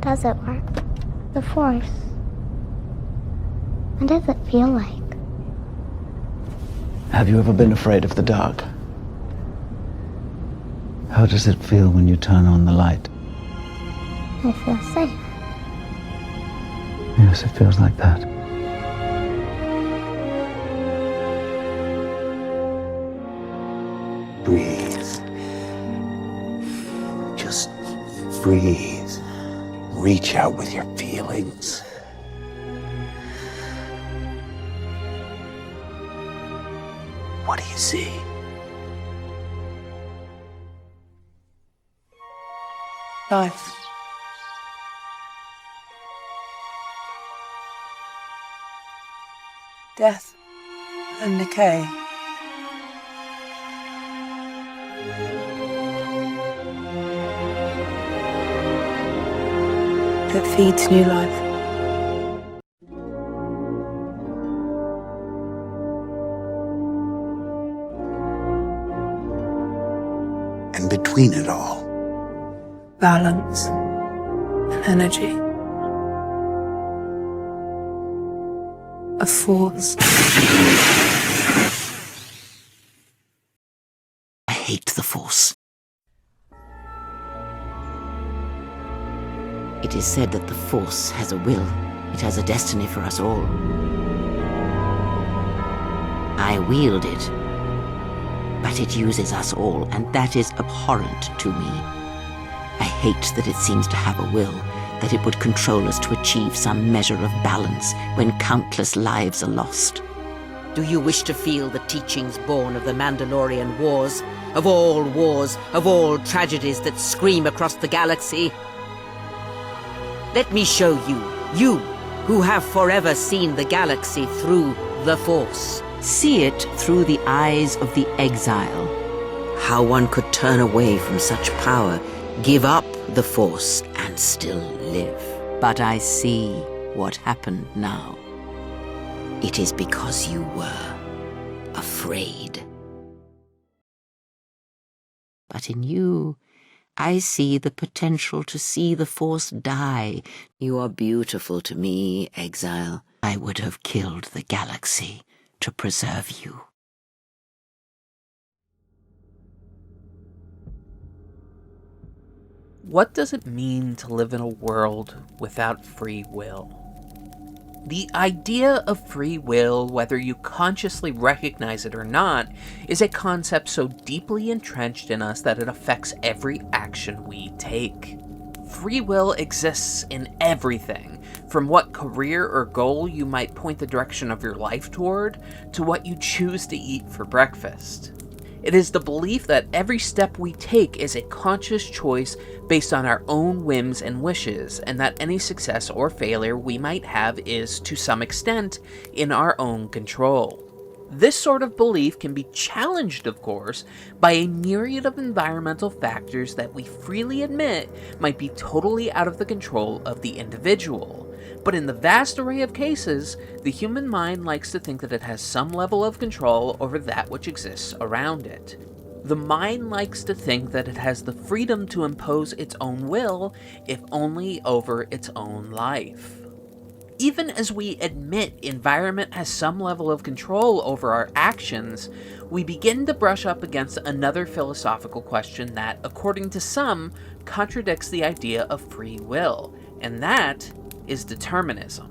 does it work? The Force. What does it feel like? Have you ever been afraid of the dark? How does it feel when you turn on the light? I feel safe. Yes, it feels like that. Breathe. Just breathe. Reach out with your feelings. What do you see? Life. Death and decay. That feeds new life. And between it all, Balance and energy. A force. I hate the Force. It is said that the Force has a will. It has a destiny for us all. I wield it, but it uses us all, and that is abhorrent to me. I hate that it seems to have a will, that it would control us to achieve some measure of balance when countless lives are lost. Do you wish to feel the teachings born of the Mandalorian wars, of all tragedies that scream across the galaxy? Let me show you who have forever seen the galaxy through the Force. See it through the eyes of the exile. How one could turn away from such power, give up the Force, and still live. But I see what happened now. It is because you were afraid. But in you, I see the potential to see the Force die. You are beautiful to me, exile. I would have killed the galaxy to preserve you. What does it mean to live in a world without free will? The idea of free will, whether you consciously recognize it or not, is a concept so deeply entrenched in us that it affects every action we take. Free will exists in everything, from what career or goal you might point the direction of your life toward, to what you choose to eat for breakfast. It is the belief that every step we take is a conscious choice based on our own whims and wishes, and that any success or failure we might have is, to some extent, in our own control. This sort of belief can be challenged, of course, by a myriad of environmental factors that we freely admit might be totally out of the control of the individual. But in the vast array of cases, the human mind likes to think that it has some level of control over that which exists around it. The mind likes to think that it has the freedom to impose its own will, if only over its own life. Even as we admit environment has some level of control over our actions, we begin to brush up against another philosophical question that, according to some, contradicts the idea of free will, and that is determinism.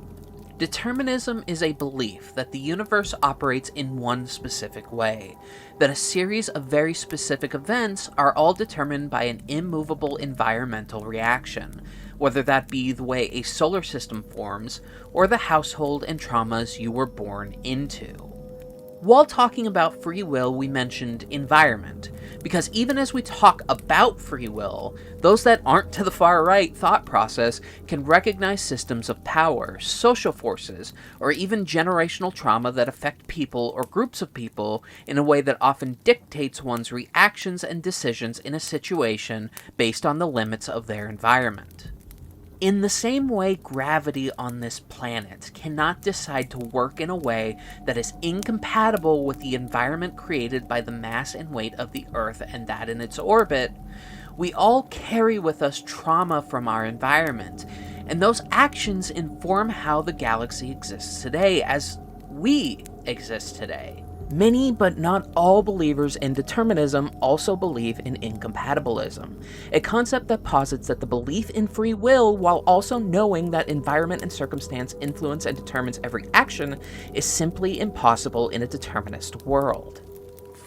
Determinism is a belief that the universe operates in one specific way, that a series of very specific events are all determined by an immovable environmental reaction, whether that be the way a solar system forms, or the household and traumas you were born into. While talking about free will, we mentioned environment, because even as we talk about free will, those that aren't to the far right thought process can recognize systems of power, social forces, or even generational trauma that affect people or groups of people in a way that often dictates one's reactions and decisions in a situation based on the limits of their environment. In the same way, gravity on this planet cannot decide to work in a way that is incompatible with the environment created by the mass and weight of the Earth and that in its orbit, we all carry with us trauma from our environment, and those actions inform how the galaxy exists today as we exist today. Many, but not all, believers in determinism also believe in incompatibilism, a concept that posits that the belief in free will, while also knowing that environment and circumstance influence and determines every action, is simply impossible in a determinist world.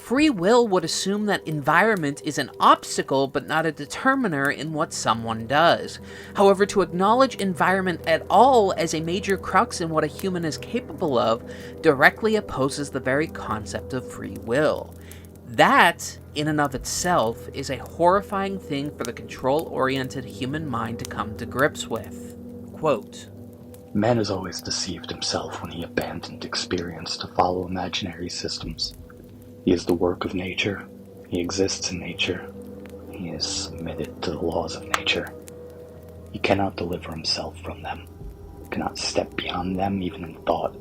Free will would assume that environment is an obstacle but not a determiner in what someone does. However, to acknowledge environment at all as a major crux in what a human is capable of directly opposes the very concept of free will. That, in and of itself, is a horrifying thing for the control-oriented human mind to come to grips with. Quote, Man has always deceived himself when he abandoned experience to follow imaginary systems. He is the work of nature. He exists in nature. He is submitted to the laws of nature. He cannot deliver himself from them. He cannot step beyond them even in thought.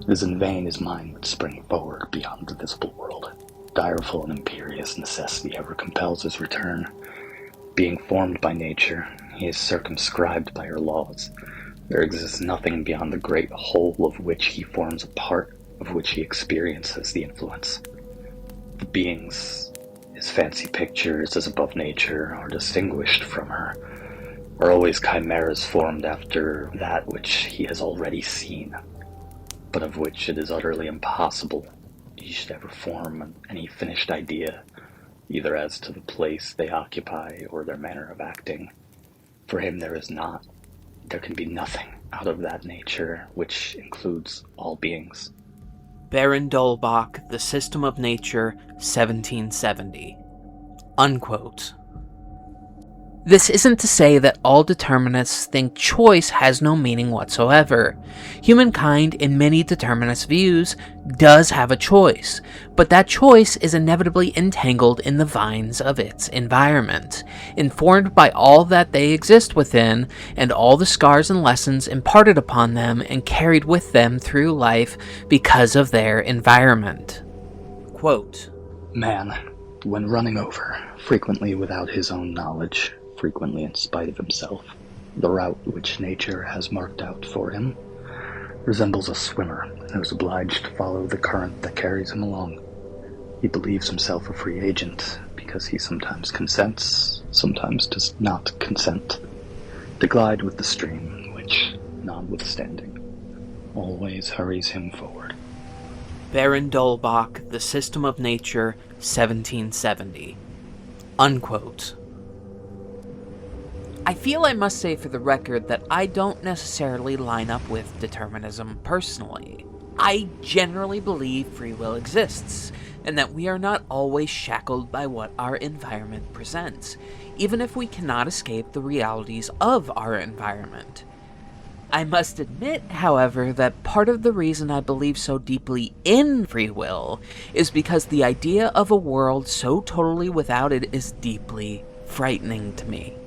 It is in vain his mind would spring forward beyond the visible world. Direful and imperious necessity ever compels his return. Being formed by nature, he is circumscribed by her laws. There exists nothing beyond the great whole of which he forms a part, of which he experiences the influence. The beings, his fancy pictures as above nature, are distinguished from her, are always chimeras formed after that which he has already seen, but of which it is utterly impossible he should ever form any finished idea, either as to the place they occupy or their manner of acting. For him there can be nothing out of that nature which includes all beings. Baron Dolbach, The System of Nature, 1770. Unquote. This isn't to say that all determinists think choice has no meaning whatsoever. Humankind, in many determinist views, does have a choice, but that choice is inevitably entangled in the vines of its environment, informed by all that they exist within, and all the scars and lessons imparted upon them and carried with them through life because of their environment. Quote, Man, when running over, frequently without his own knowledge, frequently in spite of himself, the route which nature has marked out for him, resembles a swimmer who is obliged to follow the current that carries him along. He believes himself a free agent because he sometimes consents, sometimes does not consent, to glide with the stream which, notwithstanding, always hurries him forward. Baron Dolbach, The System of Nature, 1770. Unquote. I feel I must say for the record that I don't necessarily line up with determinism personally. I generally believe free will exists, and that we are not always shackled by what our environment presents, even if we cannot escape the realities of our environment. I must admit, however, that part of the reason I believe so deeply in free will is because the idea of a world so totally without it is deeply frightening to me.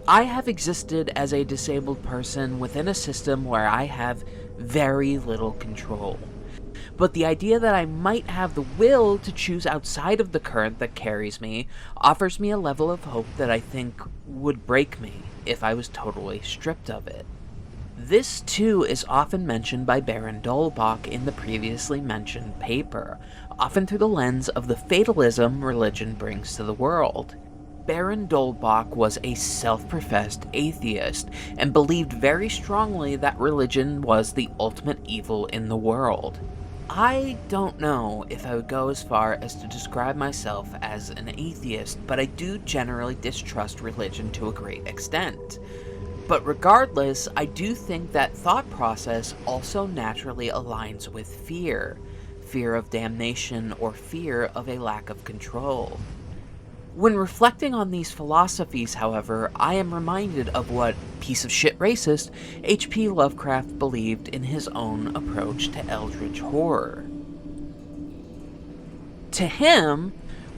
I have existed as a disabled person within a system where I have very little control. But the idea that I might have the will to choose outside of the current that carries me offers me a level of hope that I think would break me if I was totally stripped of it. This, too, is often mentioned by Baron Dolbach in the previously mentioned paper, often through the lens of the fatalism religion brings to the world. Baron Dolbach was a self-professed atheist and believed very strongly that religion was the ultimate evil in the world. I don't know if I would go as far as to describe myself as an atheist, but I do generally distrust religion to a great extent. But regardless, I do think that thought process also naturally aligns with fear. Fear of damnation or fear of a lack of control. When reflecting on these philosophies, however, I am reminded of what piece of shit racist H.P. Lovecraft believed in his own approach to Eldritch horror. To him,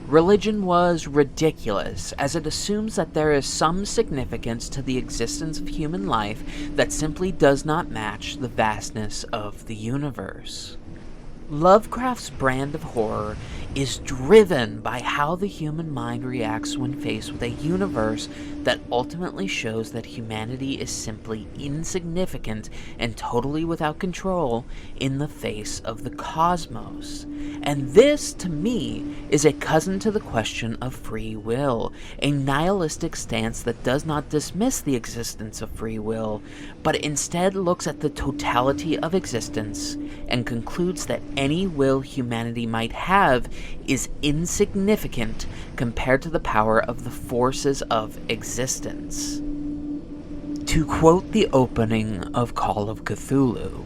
religion was ridiculous, as it assumes that there is some significance to the existence of human life that simply does not match the vastness of the universe. Lovecraft's brand of horror is driven by how the human mind reacts when faced with a universe that ultimately shows that humanity is simply insignificant and totally without control in the face of the cosmos. And this, to me, is a cousin to the question of free will, a nihilistic stance that does not dismiss the existence of free will, but instead looks at the totality of existence and concludes that any will humanity might have is insignificant compared to the power of the forces of existence. To quote the opening of Call of Cthulhu,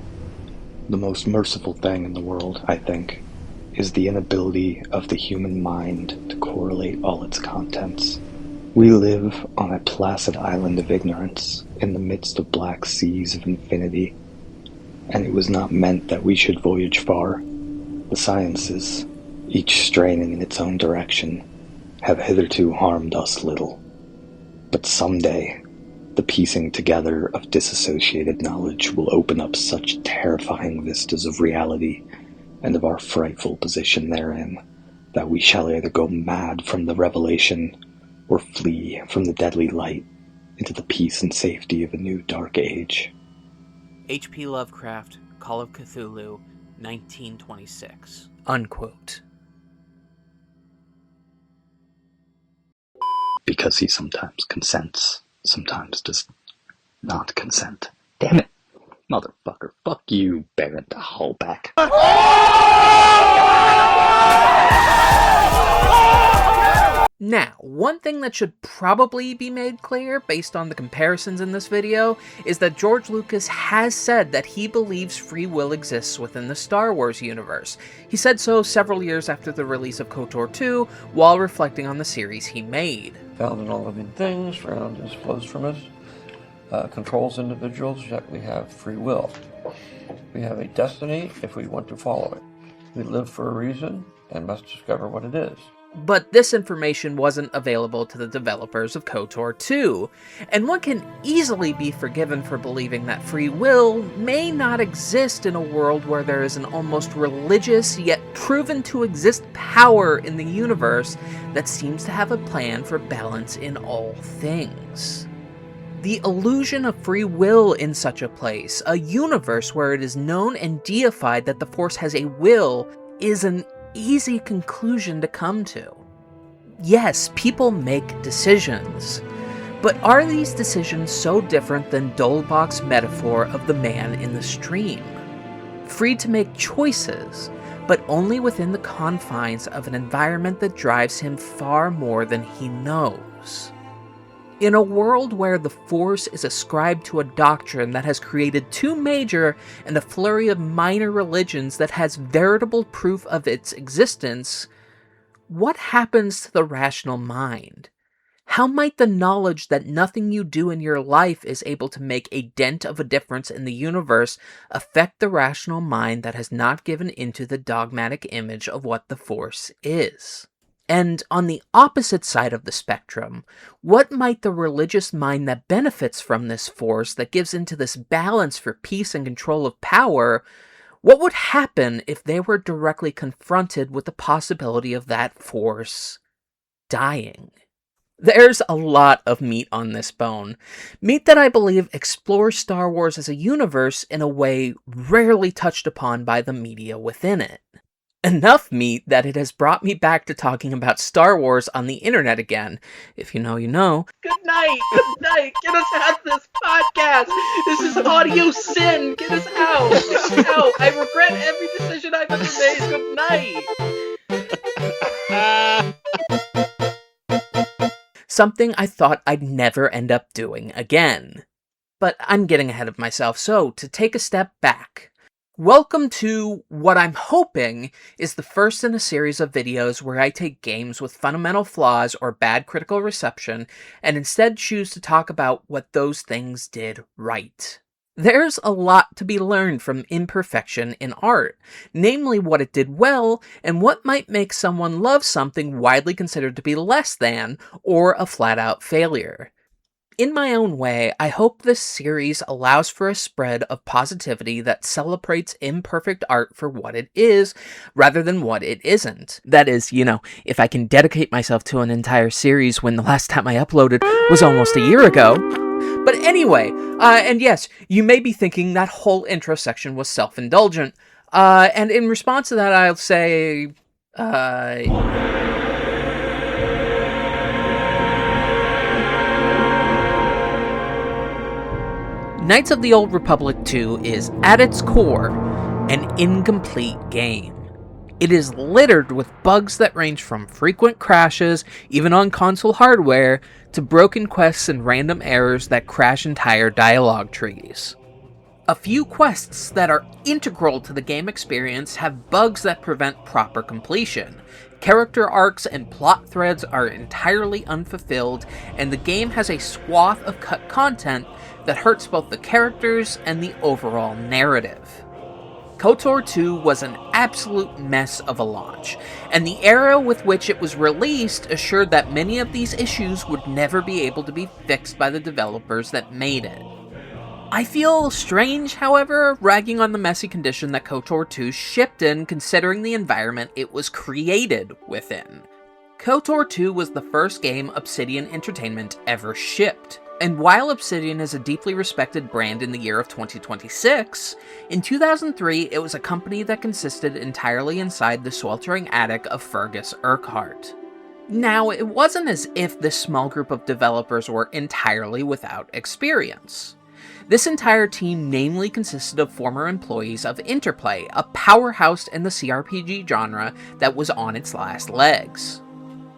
The most merciful thing in the world, I think, is the inability of the human mind to correlate all its contents. We live on a placid island of ignorance in the midst of black seas of infinity, and it was not meant that we should voyage far. The sciences, each straining in its own direction, have hitherto harmed us little. But someday, the piecing together of disassociated knowledge will open up such terrifying vistas of reality and of our frightful position therein, that we shall either go mad from the revelation or flee from the deadly light into the peace and safety of a new dark age. H.P. Lovecraft, Call of Cthulhu, 1926. Unquote. Because he sometimes consents, sometimes does not consent. Damn it, motherfucker. Fuck you, Baron the Hullback. Now, one thing that should probably be made clear, based on the comparisons in this video, is that George Lucas has said that he believes free will exists within the Star Wars universe. He said so several years after the release of KOTOR II, while reflecting on the series he made. Found in all living things, around us, flows from us, controls individuals, yet we have free will. We have a destiny if we want to follow it. We live for a reason and must discover what it is. But this information wasn't available to the developers of KOTOR II, and one can easily be forgiven for believing that free will may not exist in a world where there is an almost religious yet proven to exist power in the universe that seems to have a plan for balance in all things. The illusion of free will in such a place, a universe where it is known and deified that the Force has a will, is an easy conclusion to come to. Yes, people make decisions, but are these decisions so different than Dolbach's metaphor of the man in the stream? Free to make choices, but only within the confines of an environment that drives him far more than he knows. In a world where the Force is ascribed to a doctrine that has created two major and a flurry of minor religions that has veritable proof of its existence, what happens to the rational mind? How might the knowledge that nothing you do in your life is able to make a dent of a difference in the universe affect the rational mind that has not given into the dogmatic image of what the Force is? And on the opposite side of the spectrum, what might the religious mind that benefits from this force, that gives into this balance for peace and control of power, what would happen if they were directly confronted with the possibility of that force dying? There's a lot of meat on this bone. Meat that I believe explores Star Wars as a universe in a way rarely touched upon by the media within it. Enough meat that it has brought me back to talking about Star Wars on the internet again. If you know, you know. Good night! Good night! Get us out of this podcast! This is audio sin! Get us out! Get us out! I regret every decision I've ever made! Good night! Something I thought I'd never end up doing again. But I'm getting ahead of myself, so to take a step back. Welcome to what I'm hoping is the first in a series of videos where I take games with fundamental flaws or bad critical reception and instead choose to talk about what those things did right. There's a lot to be learned from imperfection in art, namely what it did well and what might make someone love something widely considered to be less than or a flat-out failure. In my own way, I hope this series allows for a spread of positivity that celebrates imperfect art for what it is, rather than what it isn't. That is, if I can dedicate myself to an entire series when the last time I uploaded was almost a year ago. But anyway, and yes, you may be thinking that whole intro section was self-indulgent, and in response to that, I'll say, Knights of the Old Republic 2 is, at its core, an incomplete game. It is littered with bugs that range from frequent crashes, even on console hardware, to broken quests and random errors that crash entire dialogue trees. A few quests that are integral to the game experience have bugs that prevent proper completion. Character arcs and plot threads are entirely unfulfilled, and the game has a swath of cut content that hurts both the characters and the overall narrative. KOTOR 2 was an absolute mess of a launch, and the era with which it was released assured that many of these issues would never be able to be fixed by the developers that made it. I feel strange, however, ragging on the messy condition that KOTOR 2 shipped in considering the environment it was created within. KOTOR 2 was the first game Obsidian Entertainment ever shipped. And while Obsidian is a deeply respected brand in the year of 2026, in 2003 it was a company that consisted entirely inside the sweltering attic of Fergus Urquhart. Now, it wasn't as if this small group of developers were entirely without experience. This entire team namely consisted of former employees of Interplay, a powerhouse in the CRPG genre that was on its last legs.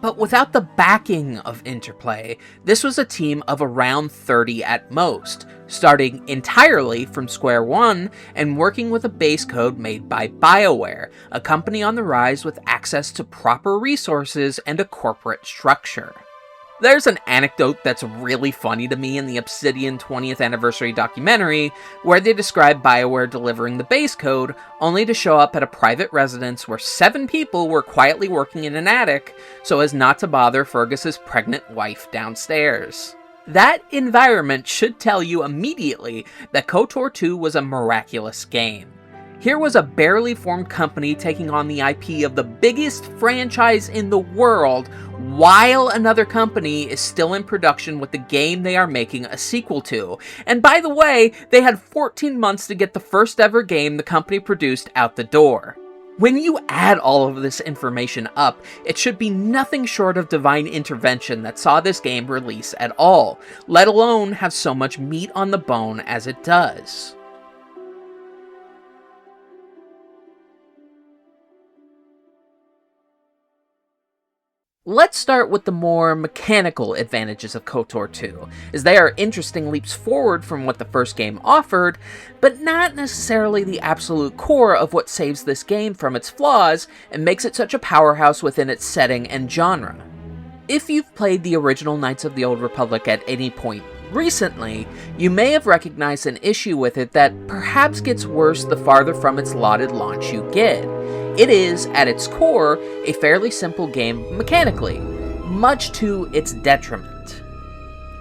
But without the backing of Interplay, this was a team of around 30 at most, starting entirely from square one and working with a base code made by BioWare, a company on the rise with access to proper resources and a corporate structure. There's an anecdote that's really funny to me in the Obsidian 20th anniversary documentary, where they describe BioWare delivering the base code, only to show up at a private residence where 7 people were quietly working in an attic, so as not to bother Fergus's pregnant wife downstairs. That environment should tell you immediately that KOTOR 2 was a miraculous game. Here was a barely formed company taking on the IP of the biggest franchise in the world, while another company is still in production with the game they are making a sequel to. And by the way, they had 14 months to get the first ever game the company produced out the door. When you add all of this information up, it should be nothing short of divine intervention that saw this game release at all, let alone have so much meat on the bone as it does. Let's start with the more mechanical advantages of KOTOR 2, as they are interesting leaps forward from what the first game offered, but not necessarily the absolute core of what saves this game from its flaws and makes it such a powerhouse within its setting and genre. If you've played the original Knights of the Old Republic at any point recently, you may have recognized an issue with it that perhaps gets worse the farther from its lauded launch you get. It is, at its core, a fairly simple game mechanically, much to its detriment.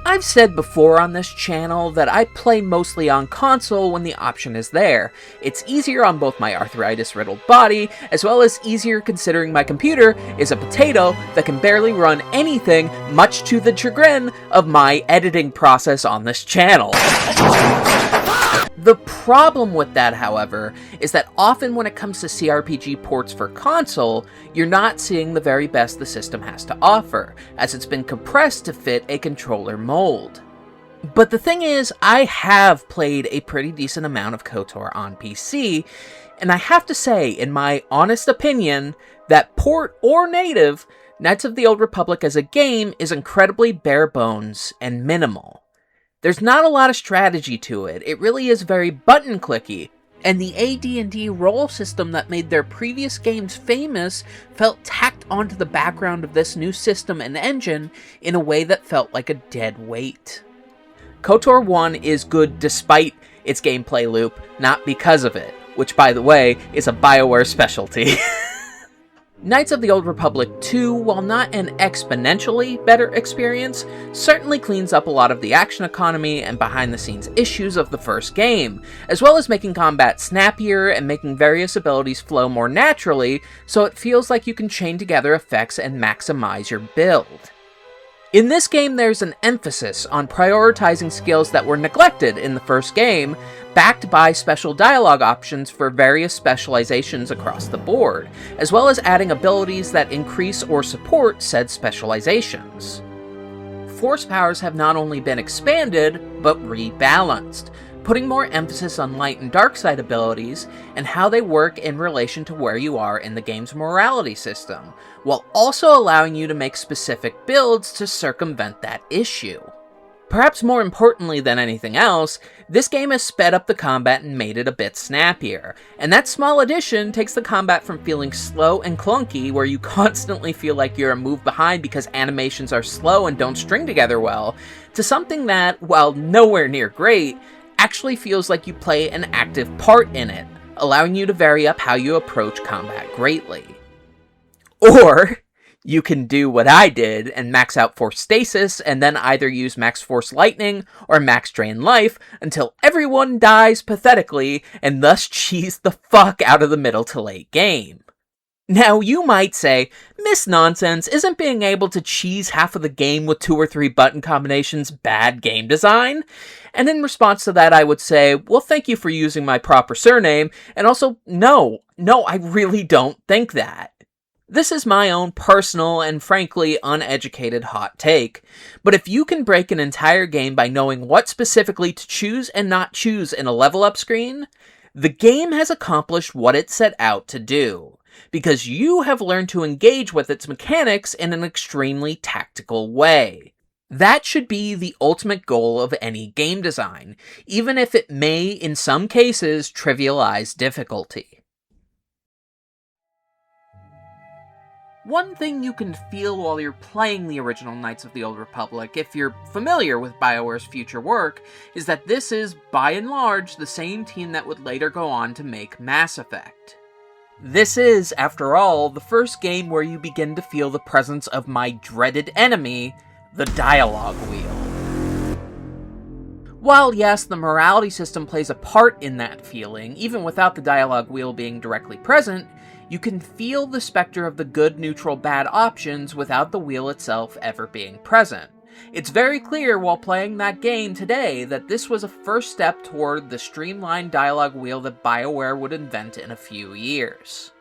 I've said before on this channel that I play mostly on console when the option is there. It's easier on both my arthritis-riddled body, as well as easier considering my computer is a potato that can barely run anything, much to the chagrin of my editing process on this channel. The problem with that, however, is that often when it comes to CRPG ports for console, you're not seeing the very best the system has to offer, as it's been compressed to fit a controller mold. But the thing is, I have played a pretty decent amount of KOTOR on PC, and I have to say, in my honest opinion, that port or native, Knights of the Old Republic as a game is incredibly bare bones and minimal. There's not a lot of strategy to it, it really is very button-clicky, and the AD&D role system that made their previous games famous felt tacked onto the background of this new system and engine in a way that felt like a dead weight. KOTOR 1 is good despite its gameplay loop, not because of it, which, by the way, is a BioWare specialty. Knights of the Old Republic 2, while not an exponentially better experience, certainly cleans up a lot of the action economy and behind-the-scenes issues of the first game, as well as making combat snappier and making various abilities flow more naturally, so it feels like you can chain together effects and maximize your build. In this game, there's an emphasis on prioritizing skills that were neglected in the first game, backed by special dialogue options for various specializations across the board, as well as adding abilities that increase or support said specializations. Force powers have not only been expanded, but rebalanced, putting more emphasis on light and dark side abilities and how they work in relation to where you are in the game's morality system, while also allowing you to make specific builds to circumvent that issue. Perhaps more importantly than anything else, this game has sped up the combat and made it a bit snappier, and that small addition takes the combat from feeling slow and clunky, where you constantly feel like you're a move behind because animations are slow and don't string together well, to something that, while nowhere near great, actually feels like you play an active part in it, allowing you to vary up how you approach combat greatly. Or you can do what I did and max out Force Stasis and then either use Max Force Lightning or Max Drain Life until everyone dies pathetically and thus cheese the fuck out of the middle to late game. Now you might say, Miss Nonsense, isn't being able to cheese half of the game with 2 or 3 button combinations bad game design? And in response to that I would say, well, thank you for using my proper surname, and also, no, I really don't think that. This is my own personal and frankly uneducated hot take, but if you can break an entire game by knowing what specifically to choose and not choose in a level up screen, the game has accomplished what it set out to do, because you have learned to engage with its mechanics in an extremely tactical way. That should be the ultimate goal of any game design, even if it may, in some cases, trivialize difficulty. One thing you can feel while you're playing the original Knights of the Old Republic, if you're familiar with BioWare's future work, is that this is, by and large, the same team that would later go on to make Mass Effect. This is, after all, the first game where you begin to feel the presence of my dreaded enemy, the dialogue wheel. While yes, the morality system plays a part in that feeling, even without the dialogue wheel being directly present, you can feel the specter of the good, neutral, bad options without the wheel itself ever being present. It's very clear while playing that game today that this was a first step toward the streamlined dialogue wheel that BioWare would invent in a few years.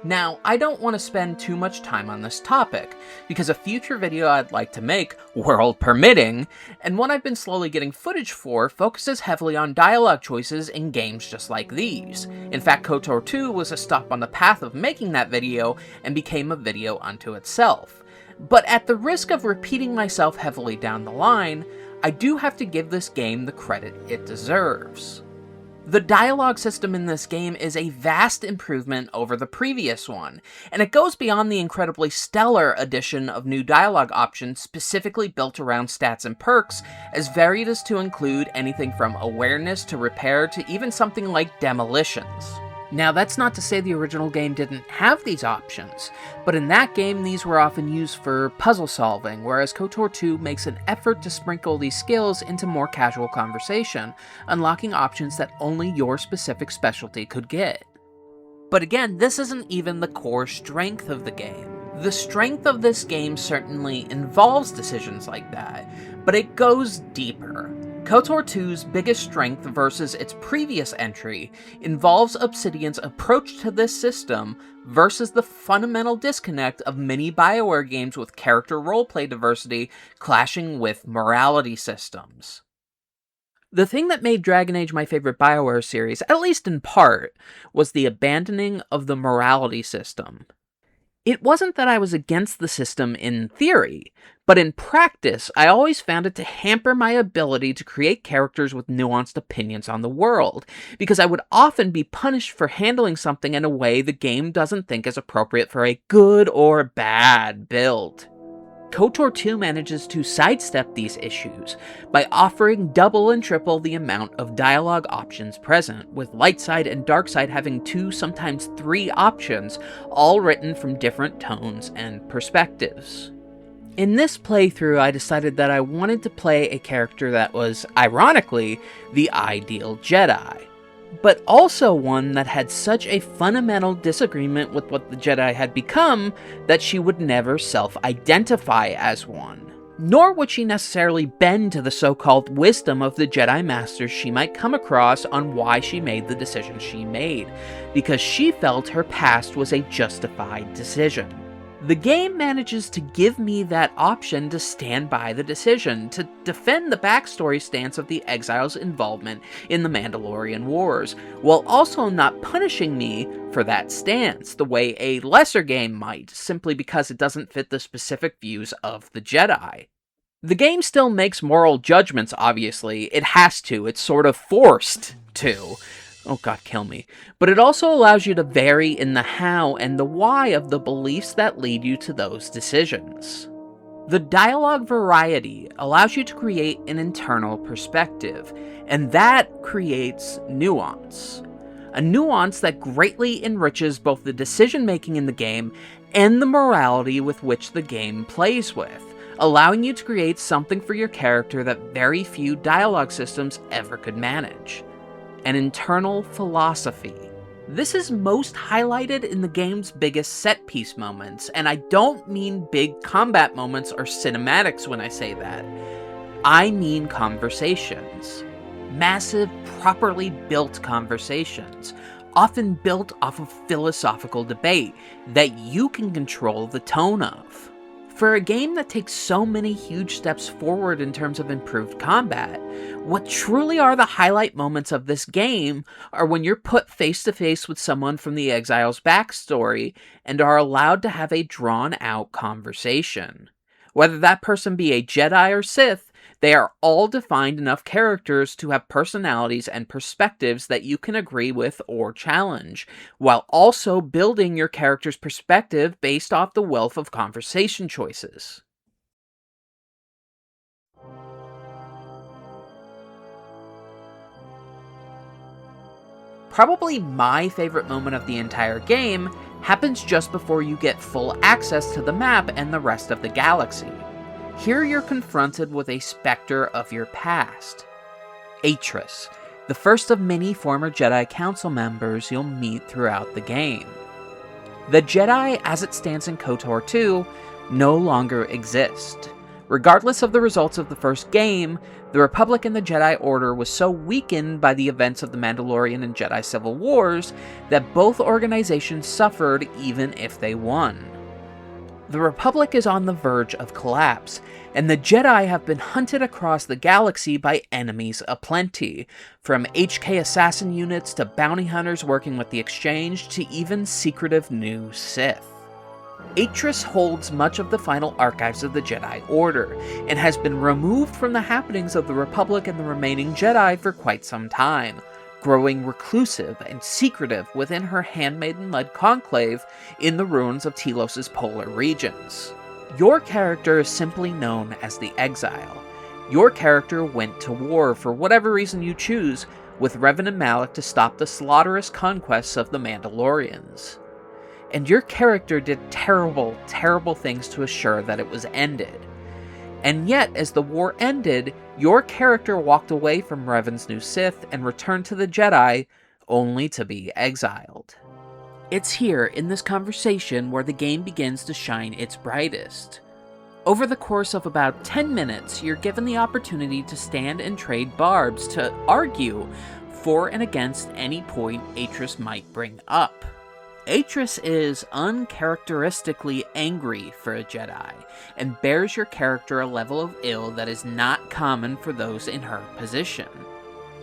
Now, I don't want to spend too much time on this topic, because a future video I'd like to make, world permitting, and one I've been slowly getting footage for, focuses heavily on dialogue choices in games just like these. In fact, KOTOR 2 was a stop on the path of making that video, and became a video unto itself. But at the risk of repeating myself heavily down the line, I do have to give this game the credit it deserves. The dialogue system in this game is a vast improvement over the previous one, and it goes beyond the incredibly stellar addition of new dialogue options specifically built around stats and perks, as varied as to include anything from awareness to repair to even something like demolitions. Now, that's not to say the original game didn't have these options, but in that game these were often used for puzzle solving, whereas KOTOR 2 makes an effort to sprinkle these skills into more casual conversation, unlocking options that only your specific specialty could get. But again, this isn't even the core strength of the game. The strength of this game certainly involves decisions like that, but it goes deeper. KOTOR 2's biggest strength versus its previous entry involves Obsidian's approach to this system versus the fundamental disconnect of many BioWare games with character roleplay diversity clashing with morality systems. The thing that made Dragon Age my favorite BioWare series, at least in part, was the abandoning of the morality system. It wasn't that I was against the system in theory, but in practice, I always found it to hamper my ability to create characters with nuanced opinions on the world, because I would often be punished for handling something in a way the game doesn't think is appropriate for a good or bad build. KOTOR II manages to sidestep these issues by offering double and triple the amount of dialogue options present, with light side and dark side having 2, sometimes 3 options, all written from different tones and perspectives. In this playthrough, I decided that I wanted to play a character that was, ironically, the ideal Jedi, but also one that had such a fundamental disagreement with what the Jedi had become that she would never self-identify as one. Nor would she necessarily bend to the so-called wisdom of the Jedi Masters she might come across on why she made the decisions she made, because she felt her past was a justified decision. The game manages to give me that option to stand by the decision, to defend the backstory stance of the Exiles' involvement in the Mandalorian Wars, while also not punishing me for that stance, the way a lesser game might, simply because it doesn't fit the specific views of the Jedi. The game still makes moral judgments, obviously. It has to. It's sort of forced to. Oh god, kill me. But it also allows you to vary in the how and the why of the beliefs that lead you to those decisions. The dialogue variety allows you to create an internal perspective, and that creates nuance. A nuance that greatly enriches both the decision-making in the game and the morality with which the game plays with, allowing you to create something for your character that very few dialogue systems ever could manage. An internal philosophy. This is most highlighted in the game's biggest set-piece moments, and I don't mean big combat moments or cinematics when I say that. I mean conversations. Massive, properly built conversations, often built off of philosophical debate that you can control the tone of. For a game that takes so many huge steps forward in terms of improved combat, what truly are the highlight moments of this game are when you're put face to face with someone from the Exiles' backstory and are allowed to have a drawn-out conversation. Whether that person be a Jedi or Sith, they are all defined enough characters to have personalities and perspectives that you can agree with or challenge, while also building your character's perspective based off the wealth of conversation choices. Probably my favorite moment of the entire game happens just before you get full access to the map and the rest of the galaxy. Here you're confronted with a specter of your past. Atris, the first of many former Jedi Council members you'll meet throughout the game. The Jedi, as it stands in KOTOR II, no longer exist. Regardless of the results of the first game, the Republic and the Jedi Order was so weakened by the events of the Mandalorian and Jedi Civil Wars that both organizations suffered even if they won. The Republic is on the verge of collapse, and the Jedi have been hunted across the galaxy by enemies aplenty, from HK assassin units to bounty hunters working with the Exchange to even secretive new Sith. Atris holds much of the final archives of the Jedi Order, and has been removed from the happenings of the Republic and the remaining Jedi for quite some time, growing reclusive and secretive within her handmaiden-led conclave in the ruins of Telos's polar regions. Your character is simply known as the Exile. Your character went to war for whatever reason you choose, with Revan and Malak to stop the slaughterous conquests of the Mandalorians. And your character did terrible, terrible things to assure that it was ended. And yet, as the war ended, your character walked away from Revan's new Sith and returned to the Jedi, only to be exiled. It's here, in this conversation, where the game begins to shine its brightest. Over the course of about 10 minutes, you're given the opportunity to stand and trade barbs to argue for and against any point Atris might bring up. Atris is uncharacteristically angry for a Jedi, and bears your character a level of ill that is not common for those in her position.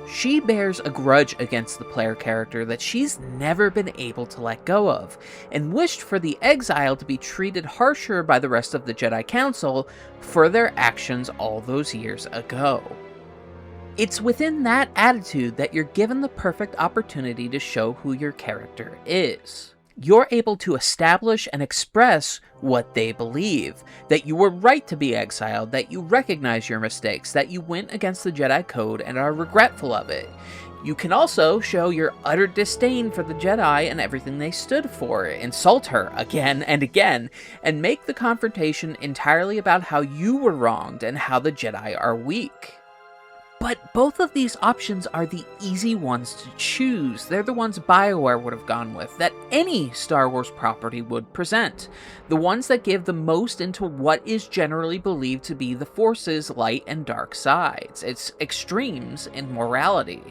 She bears a grudge against the player character that she's never been able to let go of, and wished for the Exile to be treated harsher by the rest of the Jedi Council for their actions all those years ago. It's within that attitude that you're given the perfect opportunity to show who your character is. you're able to establish and express what they believe. That you were right to be exiled, that you recognize your mistakes, that you went against the Jedi Code and are regretful of it. You can also show your utter disdain for the Jedi and everything they stood for, insult her again and again, and make the confrontation entirely about how you were wronged and how the Jedi are weak. But both of these options are the easy ones to choose. They're the ones BioWare would have gone with, that any Star Wars property would present. The ones that give the most into what is generally believed to be the Force's light and dark sides, its extremes in morality.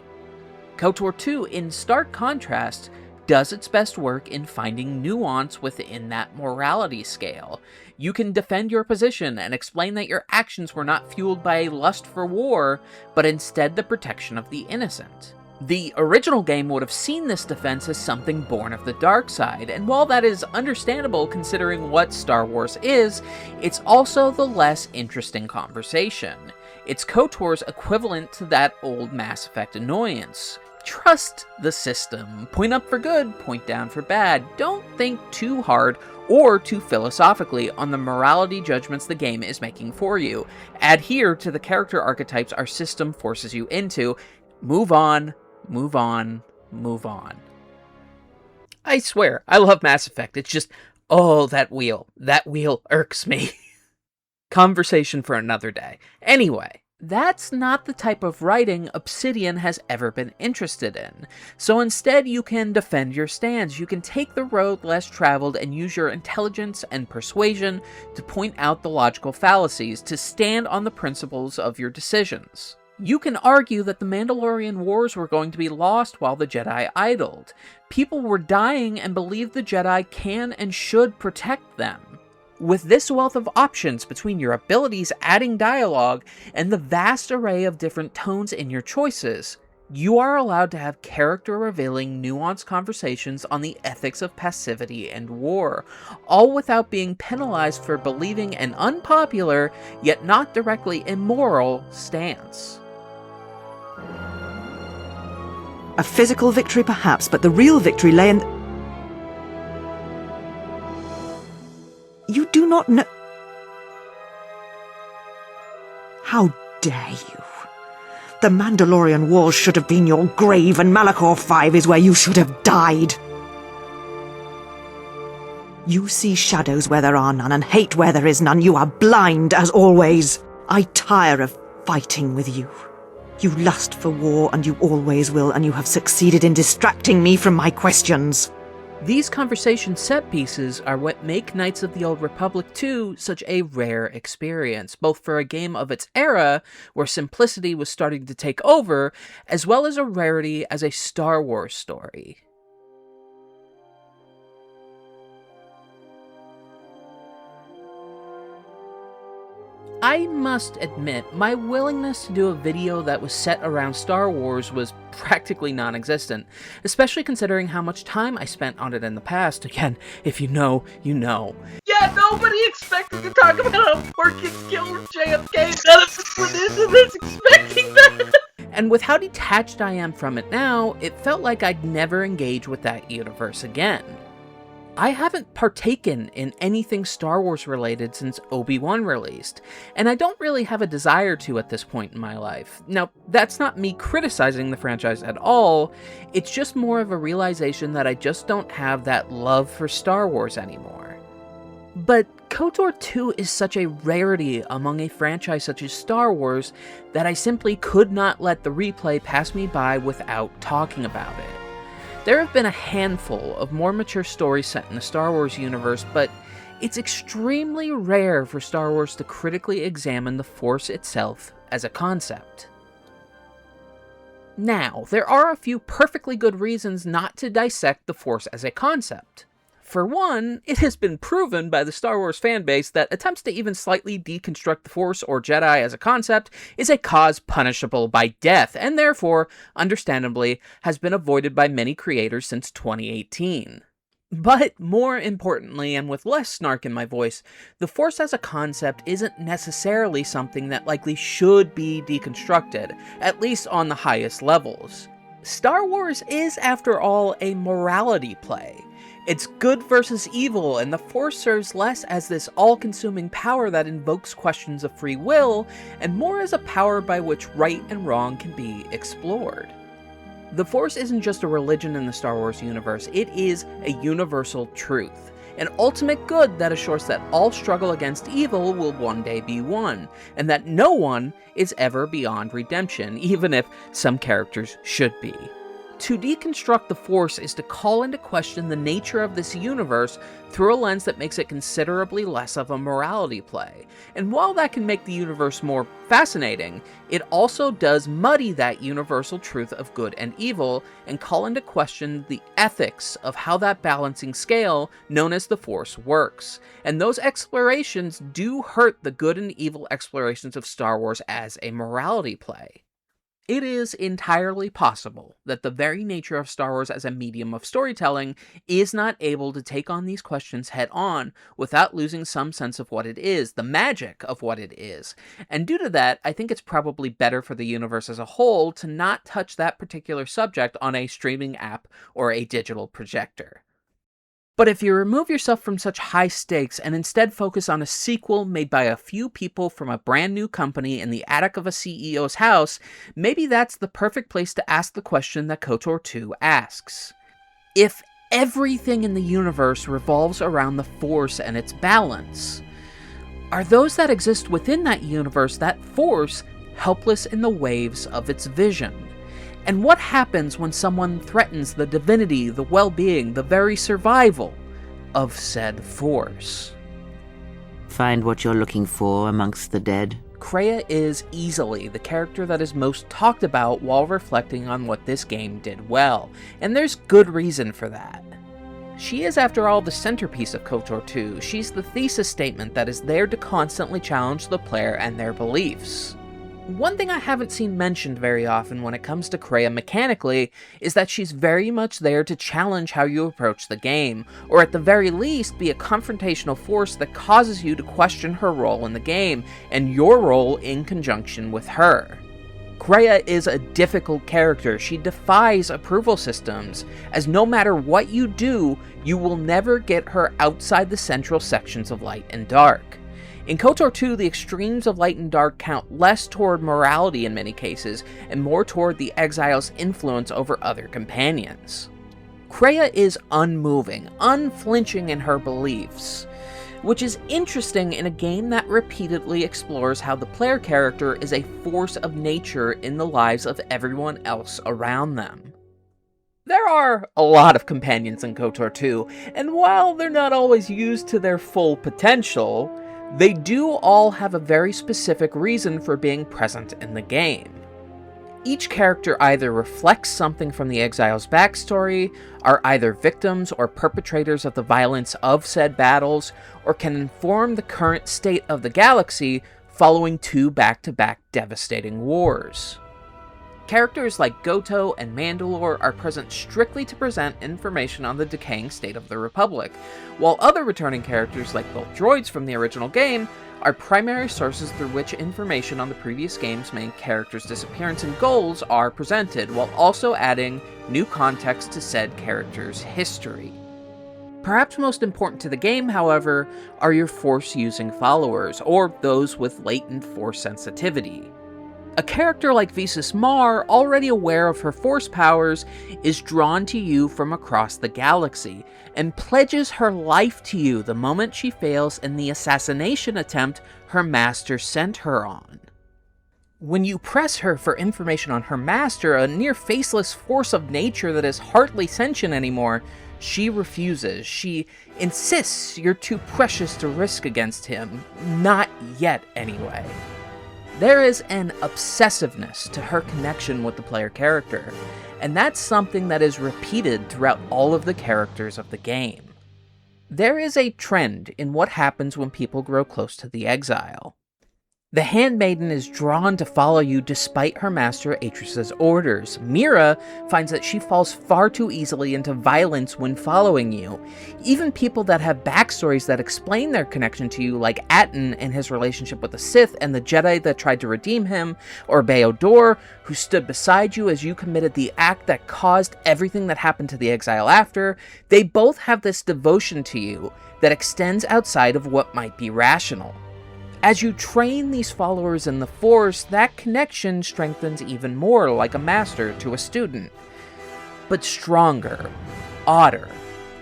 KOTOR II, in stark contrast, does its best work in finding nuance within that morality scale. You can defend your position and explain that your actions were not fueled by a lust for war, but instead the protection of the innocent. The original game would have seen this defense as something born of the dark side, and while that is understandable considering what Star Wars is, it's also the less interesting conversation. It's KOTOR's equivalent to that old Mass Effect annoyance. Trust the system. Point up for good, point down for bad. Don't think too hard or too philosophically on the morality judgments the game is making for you. Adhere to the character archetypes our system forces you into. Move on, move on, move on. I swear, I love Mass Effect. It's just, oh, that wheel irks me. Conversation for another day. Anyway, that's not the type of writing Obsidian has ever been interested in. So instead you can defend your stance, you can take the road less traveled and use your intelligence and persuasion to point out the logical fallacies, to stand on the principles of your decisions. You can argue that the Mandalorian Wars were going to be lost while the Jedi idled. People were dying and believed the Jedi can and should protect them. With this wealth of options between your abilities adding dialogue and the vast array of different tones in your choices, you are allowed to have character-revealing, nuanced conversations on the ethics of passivity and war, all without being penalized for believing an unpopular, yet not directly immoral, stance. A physical victory perhaps, but the real victory lay in... You do not know... How dare you? The Mandalorian Wars should have been your grave, and Malachor 5 is where you should have died. You see shadows where there are none, and hate where there is none. You are blind, as always. I tire of fighting with you. You lust for war, and you always will, and you have succeeded in distracting me from my questions. These conversation set pieces are what make Knights of the Old Republic 2 such a rare experience, both for a game of its era, where simplicity was starting to take over, as well as a rarity as a Star Wars story. I must admit, my willingness to do a video that was set around Star Wars was practically non-existent, especially considering how much time I spent on it in the past. Again, if you know, you know. Yeah, nobody expected to talk about how Porkins killed JFK. None of us were this expecting that. And with how detached I am from it now, it felt like I'd never engage with that universe again. I haven't partaken in anything Star Wars related since Obi-Wan released, and I don't really have a desire to at this point in my life. Now, that's not me criticizing the franchise at all, it's just more of a realization that I just don't have that love for Star Wars anymore. But KOTOR 2 is such a rarity among a franchise such as Star Wars that I simply could not let the replay pass me by without talking about it. There have been a handful of more mature stories set in the Star Wars universe, but it's extremely rare for Star Wars to critically examine the Force itself as a concept. Now, there are a few perfectly good reasons not to dissect the Force as a concept. For one, it has been proven by the Star Wars fanbase that attempts to even slightly deconstruct the Force or Jedi as a concept is a cause punishable by death, and therefore, understandably, has been avoided by many creators since 2018. But more importantly, and with less snark in my voice, the Force as a concept isn't necessarily something that likely should be deconstructed, at least on the highest levels. Star Wars is, after all, a morality play. It's good versus evil, and the Force serves less as this all-consuming power that invokes questions of free will, and more as a power by which right and wrong can be explored. The Force isn't just a religion in the Star Wars universe, it is a universal truth, an ultimate good that assures that all struggle against evil will one day be won, and that no one is ever beyond redemption, even if some characters should be. To deconstruct the Force is to call into question the nature of this universe through a lens that makes it considerably less of a morality play. And while that can make the universe more fascinating, it also does muddy that universal truth of good and evil and call into question the ethics of how that balancing scale known as the Force works. And those explorations do hurt the good and evil explorations of Star Wars as a morality play. It is entirely possible that the very nature of Star Wars as a medium of storytelling is not able to take on these questions head on without losing some sense of what it is, the magic of what it is. And due to that, I think it's probably better for the universe as a whole to not touch that particular subject on a streaming app or a digital projector. But if you remove yourself from such high stakes and instead focus on a sequel made by a few people from a brand new company in the attic of a CEO's house, maybe that's the perfect place to ask the question that KOTOR II asks. If everything in the universe revolves around the Force and its balance, are those that exist within that universe, that Force, helpless in the waves of its vision? And what happens when someone threatens the divinity, the well-being, the very survival of said Force? Find what you're looking for amongst the dead? Kreia is easily the character that is most talked about while reflecting on what this game did well, and there's good reason for that. She is, after all, the centerpiece of KOTOR II. She's the thesis statement that is there to constantly challenge the player and their beliefs. One thing I haven't seen mentioned very often when it comes to Kreia mechanically is that she's very much there to challenge how you approach the game, or at the very least be a confrontational force that causes you to question her role in the game, and your role in conjunction with her. Kreia is a difficult character. She defies approval systems, as no matter what you do, you will never get her outside the central sections of light and dark. In KOTOR II, the extremes of light and dark count less toward morality in many cases, and more toward the exile's influence over other companions. Kreia is unmoving, unflinching in her beliefs, which is interesting in a game that repeatedly explores how the player character is a force of nature in the lives of everyone else around them. There are a lot of companions in KOTOR II, and while they're not always used to their full potential, they do all have a very specific reason for being present in the game. Each character either reflects something from the exile's backstory, are either victims or perpetrators of the violence of said battles, or can inform the current state of the galaxy following two back-to-back devastating wars. Characters like Goto and Mandalore are present strictly to present information on the decaying state of the Republic, while other returning characters like both droids from the original game are primary sources through which information on the previous game's main character's disappearance and goals are presented, while also adding new context to said character's history. Perhaps most important to the game, however, are your Force-using followers, or those with latent Force sensitivity. A character like Visas Mar, already aware of her Force powers, is drawn to you from across the galaxy, and pledges her life to you the moment she fails in the assassination attempt her master sent her on. When you press her for information on her master, a near-faceless force of nature that is hardly sentient anymore, she refuses. She insists you're too precious to risk against him. Not yet, anyway. There is an obsessiveness to her connection with the player character, and that's something that is repeated throughout all of the characters of the game. There is a trend in what happens when people grow close to the exile. The handmaiden is drawn to follow you despite her master Atris's orders. Mira finds that she falls far too easily into violence when following you. Even people that have backstories that explain their connection to you, like Aten and his relationship with the Sith and the Jedi that tried to redeem him, or Beodor, who stood beside you as you committed the act that caused everything that happened to the exile after, they both have this devotion to you that extends outside of what might be rational. As you train these followers in the Force, that connection strengthens even more, like a master to a student. But stronger, odder.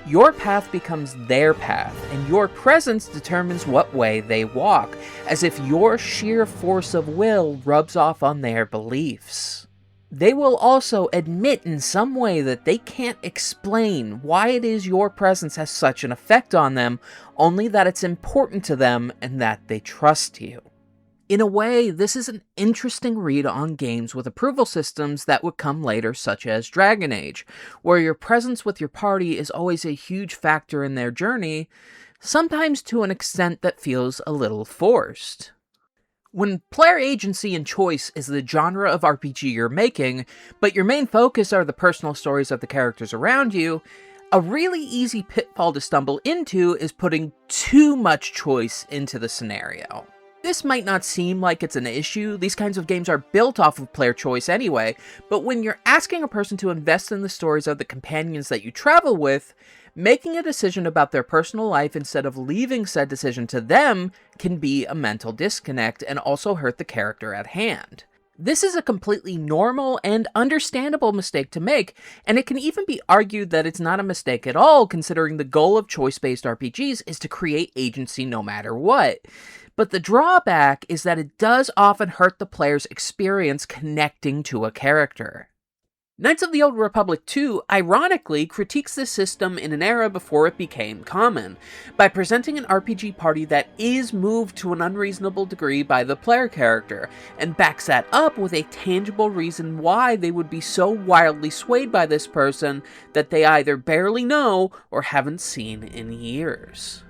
Your path becomes their path, and your presence determines what way they walk, as if your sheer force of will rubs off on their beliefs. They will also admit in some way that they can't explain why it is your presence has such an effect on them, only that it's important to them and that they trust you. In a way, this is an interesting read on games with approval systems that would come later, such as Dragon Age, where your presence with your party is always a huge factor in their journey, sometimes to an extent that feels a little forced. When player agency and choice is the genre of RPG you're making, but your main focus are the personal stories of the characters around you, a really easy pitfall to stumble into is putting too much choice into the scenario. This might not seem like it's an issue, these kinds of games are built off of player choice anyway, but when you're asking a person to invest in the stories of the companions that you travel with, making a decision about their personal life instead of leaving said decision to them can be a mental disconnect and also hurt the character at hand. This is a completely normal and understandable mistake to make, and it can even be argued that it's not a mistake at all, considering the goal of choice-based RPGs is to create agency no matter what. But the drawback is that it does often hurt the player's experience connecting to a character. Knights of the Old Republic II ironically critiques this system in an era before it became common, by presenting an RPG party that is moved to an unreasonable degree by the player character, and backs that up with a tangible reason why they would be so wildly swayed by this person that they either barely know or haven't seen in years.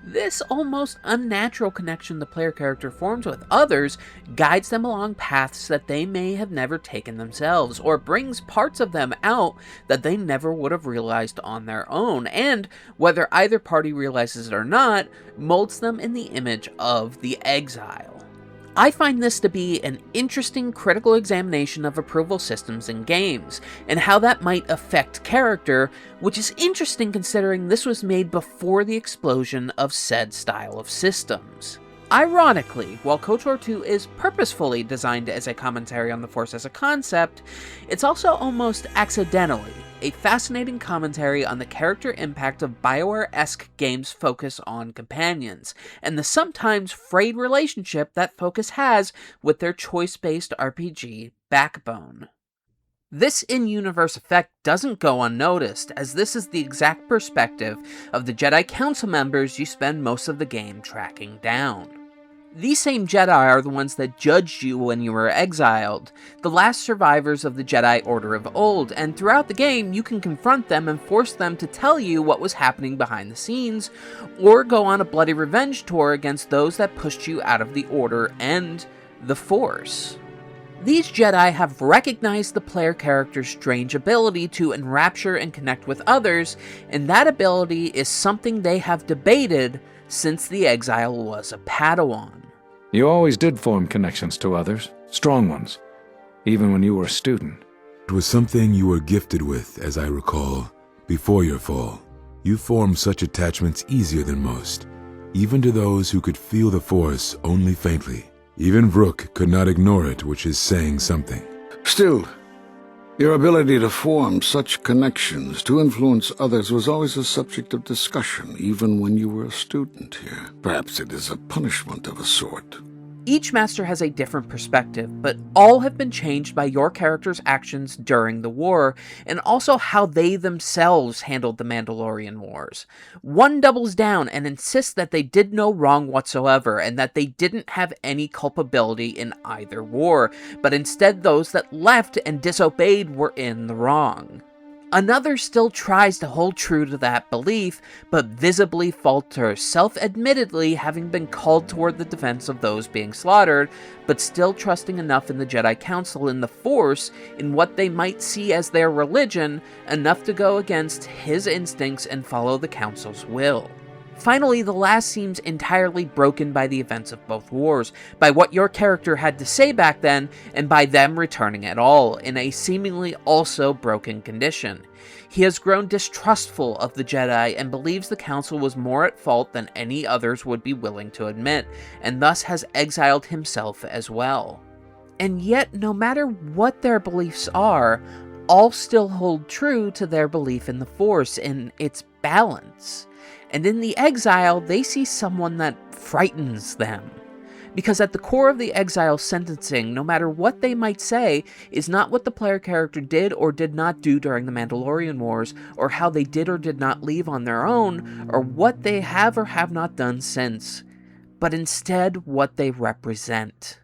This almost unnatural connection the player character forms with others guides them along paths that they may have never taken themselves, or brings parts of them out that they never would have realized on their own, and, whether either party realizes it or not, molds them in the image of the exile. I find this to be an interesting critical examination of approval systems in games, and how that might affect character, which is interesting considering this was made before the explosion of said style of systems. Ironically, while KOTOR II is purposefully designed as a commentary on the Force as a concept, it's also almost accidentally a fascinating commentary on the character impact of BioWare-esque games' focus on companions, and the sometimes frayed relationship that Focus has with their choice-based RPG backbone. This in-universe effect doesn't go unnoticed, as this is the exact perspective of the Jedi Council members you spend most of the game tracking down. These same Jedi are the ones that judged you when you were exiled, the last survivors of the Jedi Order of old, and throughout the game you can confront them and force them to tell you what was happening behind the scenes, or go on a bloody revenge tour against those that pushed you out of the Order and the Force. These Jedi have recognized the player character's strange ability to enrapture and connect with others, and that ability is something they have debated since the exile was a Padawan. You always did form connections to others, strong ones, even when you were a student. It was something you were gifted with, as I recall, before your fall. You formed such attachments easier than most, even to those who could feel the Force only faintly. Even Vrook could not ignore it, which is saying something. Still, your ability to form such connections, to influence others, was always a subject of discussion, even when you were a student here. Perhaps it is a punishment of a sort. Each master has a different perspective, but all have been changed by your character's actions during the war, and also how they themselves handled the Mandalorian Wars. One doubles down and insists that they did no wrong whatsoever, and that they didn't have any culpability in either war, but instead those that left and disobeyed were in the wrong. Another still tries to hold true to that belief, but visibly falters, self-admittedly having been called toward the defense of those being slaughtered, but still trusting enough in the Jedi Council, in the Force, in what they might see as their religion, enough to go against his instincts and follow the Council's will. Finally, the last seems entirely broken by the events of both wars, by what your character had to say back then, and by them returning at all, in a seemingly also broken condition. He has grown distrustful of the Jedi and believes the Council was more at fault than any others would be willing to admit, and thus has exiled himself as well. And yet, no matter what their beliefs are, all still hold true to their belief in the Force, in its balance. And in the exile, they see someone that frightens them. Because at the core of the exile's sentencing, no matter what they might say, is not what the player character did or did not do during the Mandalorian Wars, or how they did or did not leave on their own, or what they have or have not done since, but instead what they represent.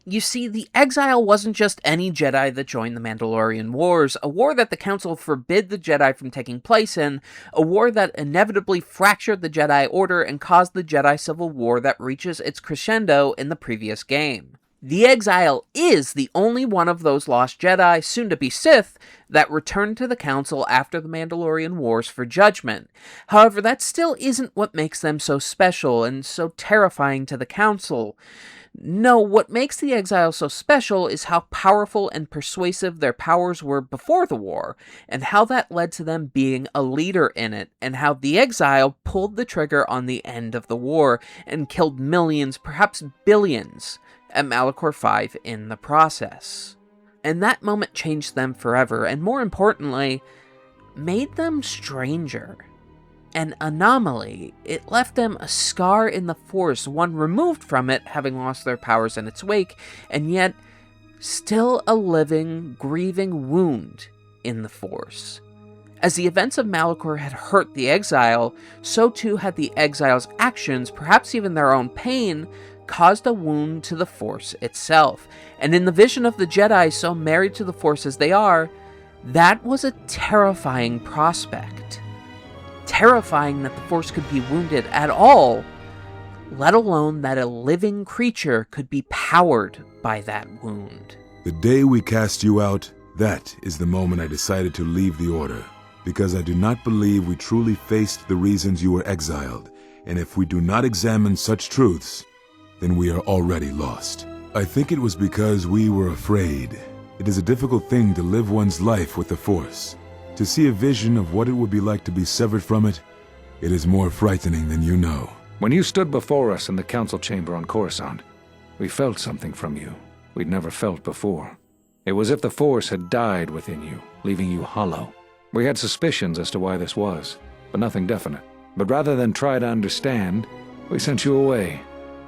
You see, the exile wasn't just any Jedi that joined the Mandalorian Wars, a war that the Council forbid the Jedi from taking place in, a war that inevitably fractured the Jedi Order and caused the Jedi Civil War that reaches its crescendo in the previous game. The exile is the only one of those lost Jedi, soon-to-be Sith, that returned to the Council after the Mandalorian Wars for judgment. However, that still isn't what makes them so special and so terrifying to the Council. No, what makes the exile so special is how powerful and persuasive their powers were before the war, and how that led to them being a leader in it, and how the exile pulled the trigger on the end of the war, and killed millions, perhaps billions, at Malachor V in the process. And that moment changed them forever, and more importantly, made them stranger. An anomaly. It left them a scar in the Force, one removed from it, having lost their powers in its wake, and yet still a living, grieving wound in the Force. As the events of Malachor had hurt the exile, so too had the exile's actions, perhaps even their own pain, caused a wound to the Force itself. And in the vision of the Jedi, so married to the Force as they are, that was a terrifying prospect. Terrifying that the Force could be wounded at all, let alone that a living creature could be powered by that wound. The day we cast you out, that is the moment I decided to leave the Order, because I do not believe we truly faced the reasons you were exiled, and if we do not examine such truths, then we are already lost. I think it was because we were afraid. It is a difficult thing to live one's life with the Force. To see a vision of what it would be like to be severed from it, it is more frightening than you know. When you stood before us in the council chamber on Coruscant, we felt something from you we'd never felt before. It was as if the Force had died within you, leaving you hollow. We had suspicions as to why this was, but nothing definite. But rather than try to understand, we sent you away.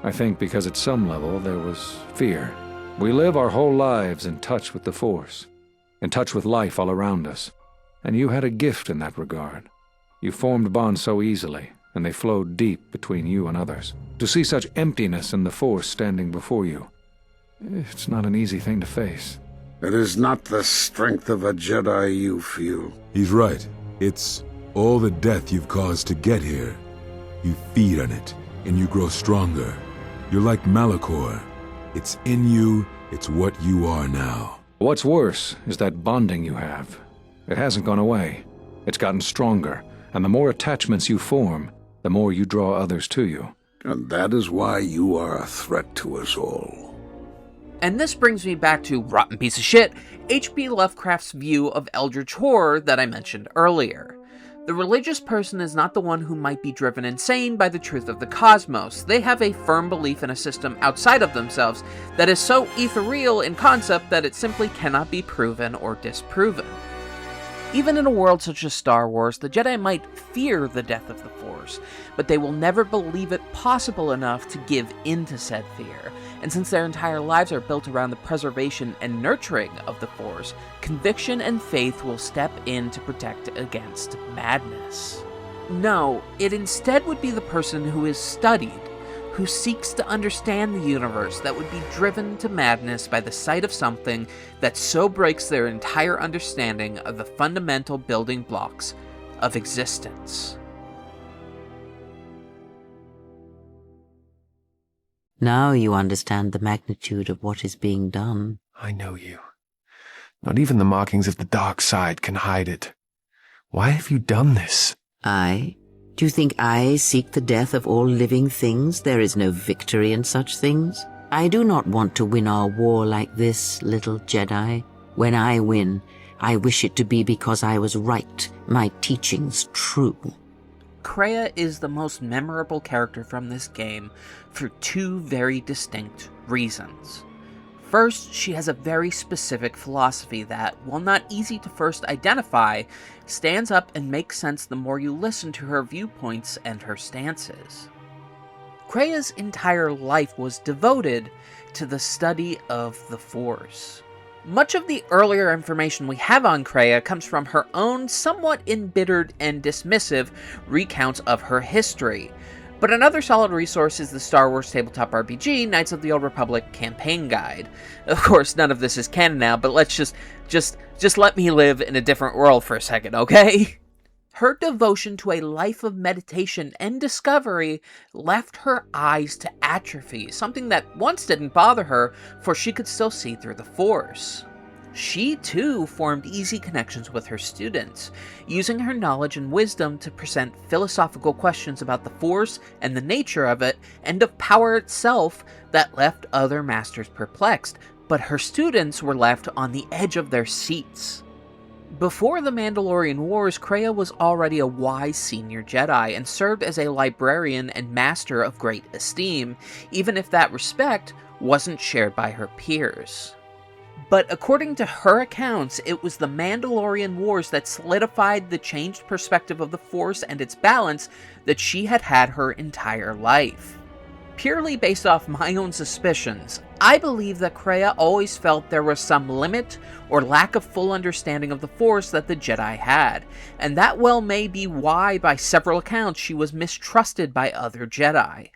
I think because at some level there was fear. We live our whole lives in touch with the Force, in touch with life all around us. And you had a gift in that regard. You formed bonds so easily, and they flowed deep between you and others. To see such emptiness in the Force standing before you, it's not an easy thing to face. It is not the strength of a Jedi you feel. He's right. It's all the death you've caused to get here. You feed on it, and you grow stronger. You're like Malachor. It's in you, it's what you are now. What's worse is that bonding you have. It hasn't gone away. It's gotten stronger, and the more attachments you form, the more you draw others to you. And that is why you are a threat to us all. And this brings me back to rotten piece of shit, H.P. Lovecraft's view of Eldritch horror that I mentioned earlier. The religious person is not the one who might be driven insane by the truth of the cosmos. They have a firm belief in a system outside of themselves that is so ethereal in concept that it simply cannot be proven or disproven. Even in a world such as Star Wars, the Jedi might fear the death of the Force, but they will never believe it possible enough to give in to said fear. And since their entire lives are built around the preservation and nurturing of the Force, conviction and faith will step in to protect against madness. No, it instead would be the person who is studied, who seeks to understand the universe that would be driven to madness by the sight of something that so breaks their entire understanding of the fundamental building blocks of existence. Now you understand the magnitude of what is being done. I know you. Not even the markings of the dark side can hide it. Why have you done this? I? Do you think I seek the death of all living things? There is no victory in such things. I do not want to win our war like this, little Jedi. When I win, I wish it to be because I was right, my teachings true. Kreia is the most memorable character from this game for two very distinct reasons. First, she has a very specific philosophy that, while not easy to first identify, stands up and makes sense the more you listen to her viewpoints and her stances. Kreia's entire life was devoted to the study of the Force. Much of the earlier information we have on Kreia comes from her own somewhat embittered and dismissive recounts of her history. But another solid resource is the Star Wars tabletop RPG Knights of the Old Republic campaign guide. Of course, none of this is canon now, but let's just let me live in a different world for a second, okay? Her devotion to a life of meditation and discovery left her eyes to atrophy, something that once didn't bother her, for she could still see through the Force. She, too, formed easy connections with her students, using her knowledge and wisdom to present philosophical questions about the Force and the nature of it, and of power itself, that left other masters perplexed, but her students were left on the edge of their seats. Before the Mandalorian Wars, Kreia was already a wise senior Jedi, and served as a librarian and master of great esteem, even if that respect wasn't shared by her peers. But according to her accounts, it was the Mandalorian Wars that solidified the changed perspective of the Force and its balance that she had had her entire life. Purely based off my own suspicions, I believe that Kreia always felt there was some limit or lack of full understanding of the Force that the Jedi had, and that well may be why, by several accounts, she was mistrusted by other Jedi.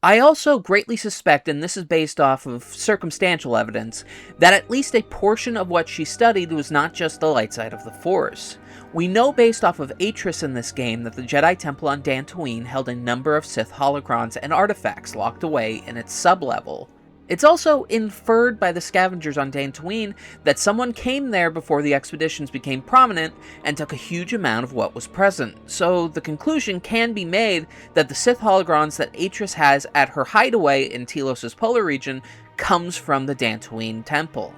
I also greatly suspect, and this is based off of circumstantial evidence, that at least a portion of what she studied was not just the light side of the Force. We know based off of Atris in this game that the Jedi Temple on Dantooine held a number of Sith holocrons and artifacts locked away in its sub-level. It's also inferred by the scavengers on Dantooine that someone came there before the expeditions became prominent and took a huge amount of what was present, so the conclusion can be made that the Sith hologrons that Atris has at her hideaway in Telos' polar region comes from the Dantooine Temple.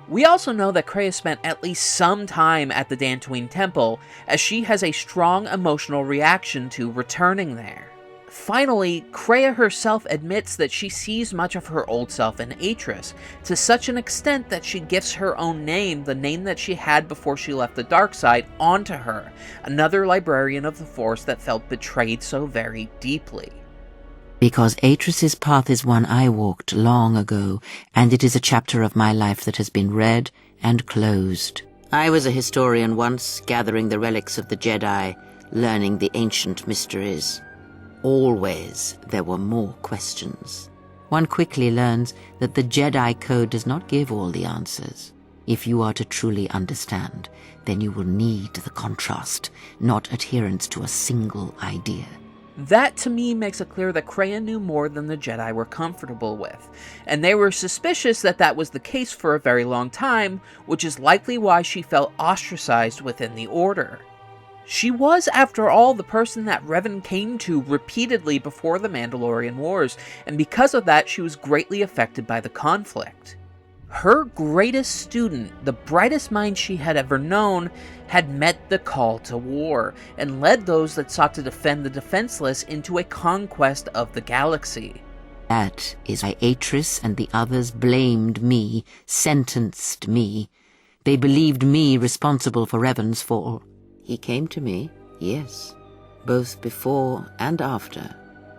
We also know that Kreia spent at least some time at the Dantooine Temple, as she has a strong emotional reaction to returning there. Finally, Kreia herself admits that she sees much of her old self in Atris, to such an extent that she gifts her own name, the name that she had before she left the dark side, onto her, another librarian of the Force that felt betrayed so very deeply. Because Atris's path is one I walked long ago, and it is a chapter of my life that has been read and closed. I was a historian once, gathering the relics of the Jedi, learning the ancient mysteries. Always there were more questions. One quickly learns that the Jedi Code does not give all the answers. If you are to truly understand, then you will need the contrast, not adherence to a single idea. That, to me, makes it clear that Kreia knew more than the Jedi were comfortable with, and they were suspicious that that was the case for a very long time, which is likely why she felt ostracized within the Order. She was, after all, the person that Revan came to repeatedly before the Mandalorian Wars, and because of that, she was greatly affected by the conflict. Her greatest student, the brightest mind she had ever known, had met the call to war, and led those that sought to defend the defenseless into a conquest of the galaxy. That is why Atris and the others blamed me, sentenced me. They believed me responsible for Revan's fall. He came to me, yes, both before and after,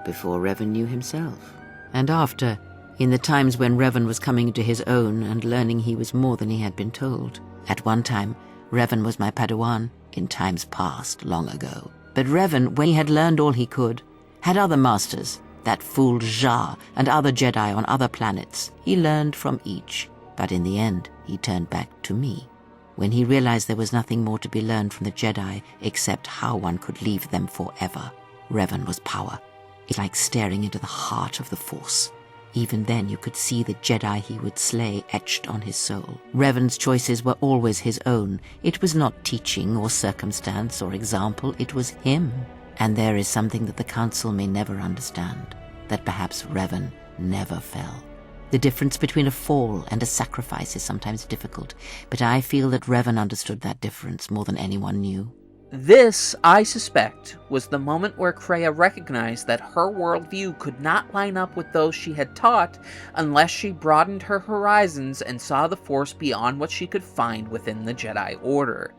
before Revan knew himself, and after, in the times when Revan was coming to his own and learning he was more than he had been told. At one time, Revan was my Padawan, in times past, long ago. But Revan, when he had learned all he could, had other masters, that fooled Jha and other Jedi on other planets. He learned from each, but in the end, he turned back to me. When he realized there was nothing more to be learned from the Jedi except how one could leave them forever. Revan was power. It's like staring into the heart of the Force. Even then you could see the Jedi he would slay etched on his soul. Revan's choices were always his own. It was not teaching or circumstance or example, it was him. And there is something that the Council may never understand, that perhaps Revan never fell. The difference between a fall and a sacrifice is sometimes difficult, but I feel that Revan understood that difference more than anyone knew. This, I suspect, was the moment where Kreia recognized that her worldview could not line up with those she had taught unless she broadened her horizons and saw the Force beyond what she could find within the Jedi Order.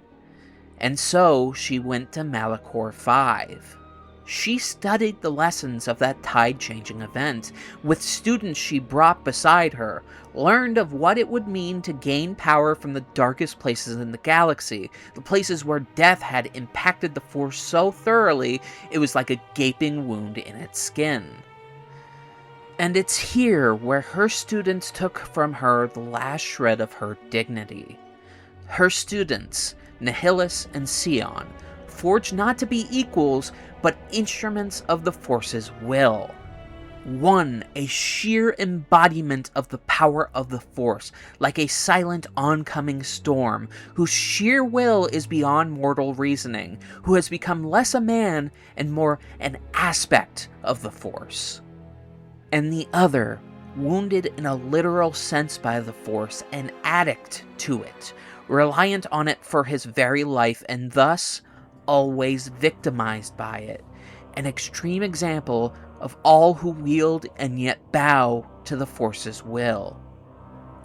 And so she went to Malachor 5. She studied the lessons of that tide-changing event with students she brought beside her, learned of what it would mean to gain power from the darkest places in the galaxy, the places where death had impacted the Force so thoroughly it was like a gaping wound in its skin. And it's here where her students took from her the last shred of her dignity. Her students, Nihilus and Sion, forged not to be equals, but instruments of the Force's will. One, a sheer embodiment of the power of the Force, like a silent oncoming storm, whose sheer will is beyond mortal reasoning, who has become less a man and more an aspect of the Force. And the other, wounded in a literal sense by the Force, an addict to it, reliant on it for his very life, and thus always victimized by it, an extreme example of all who wield and yet bow to the Force's will.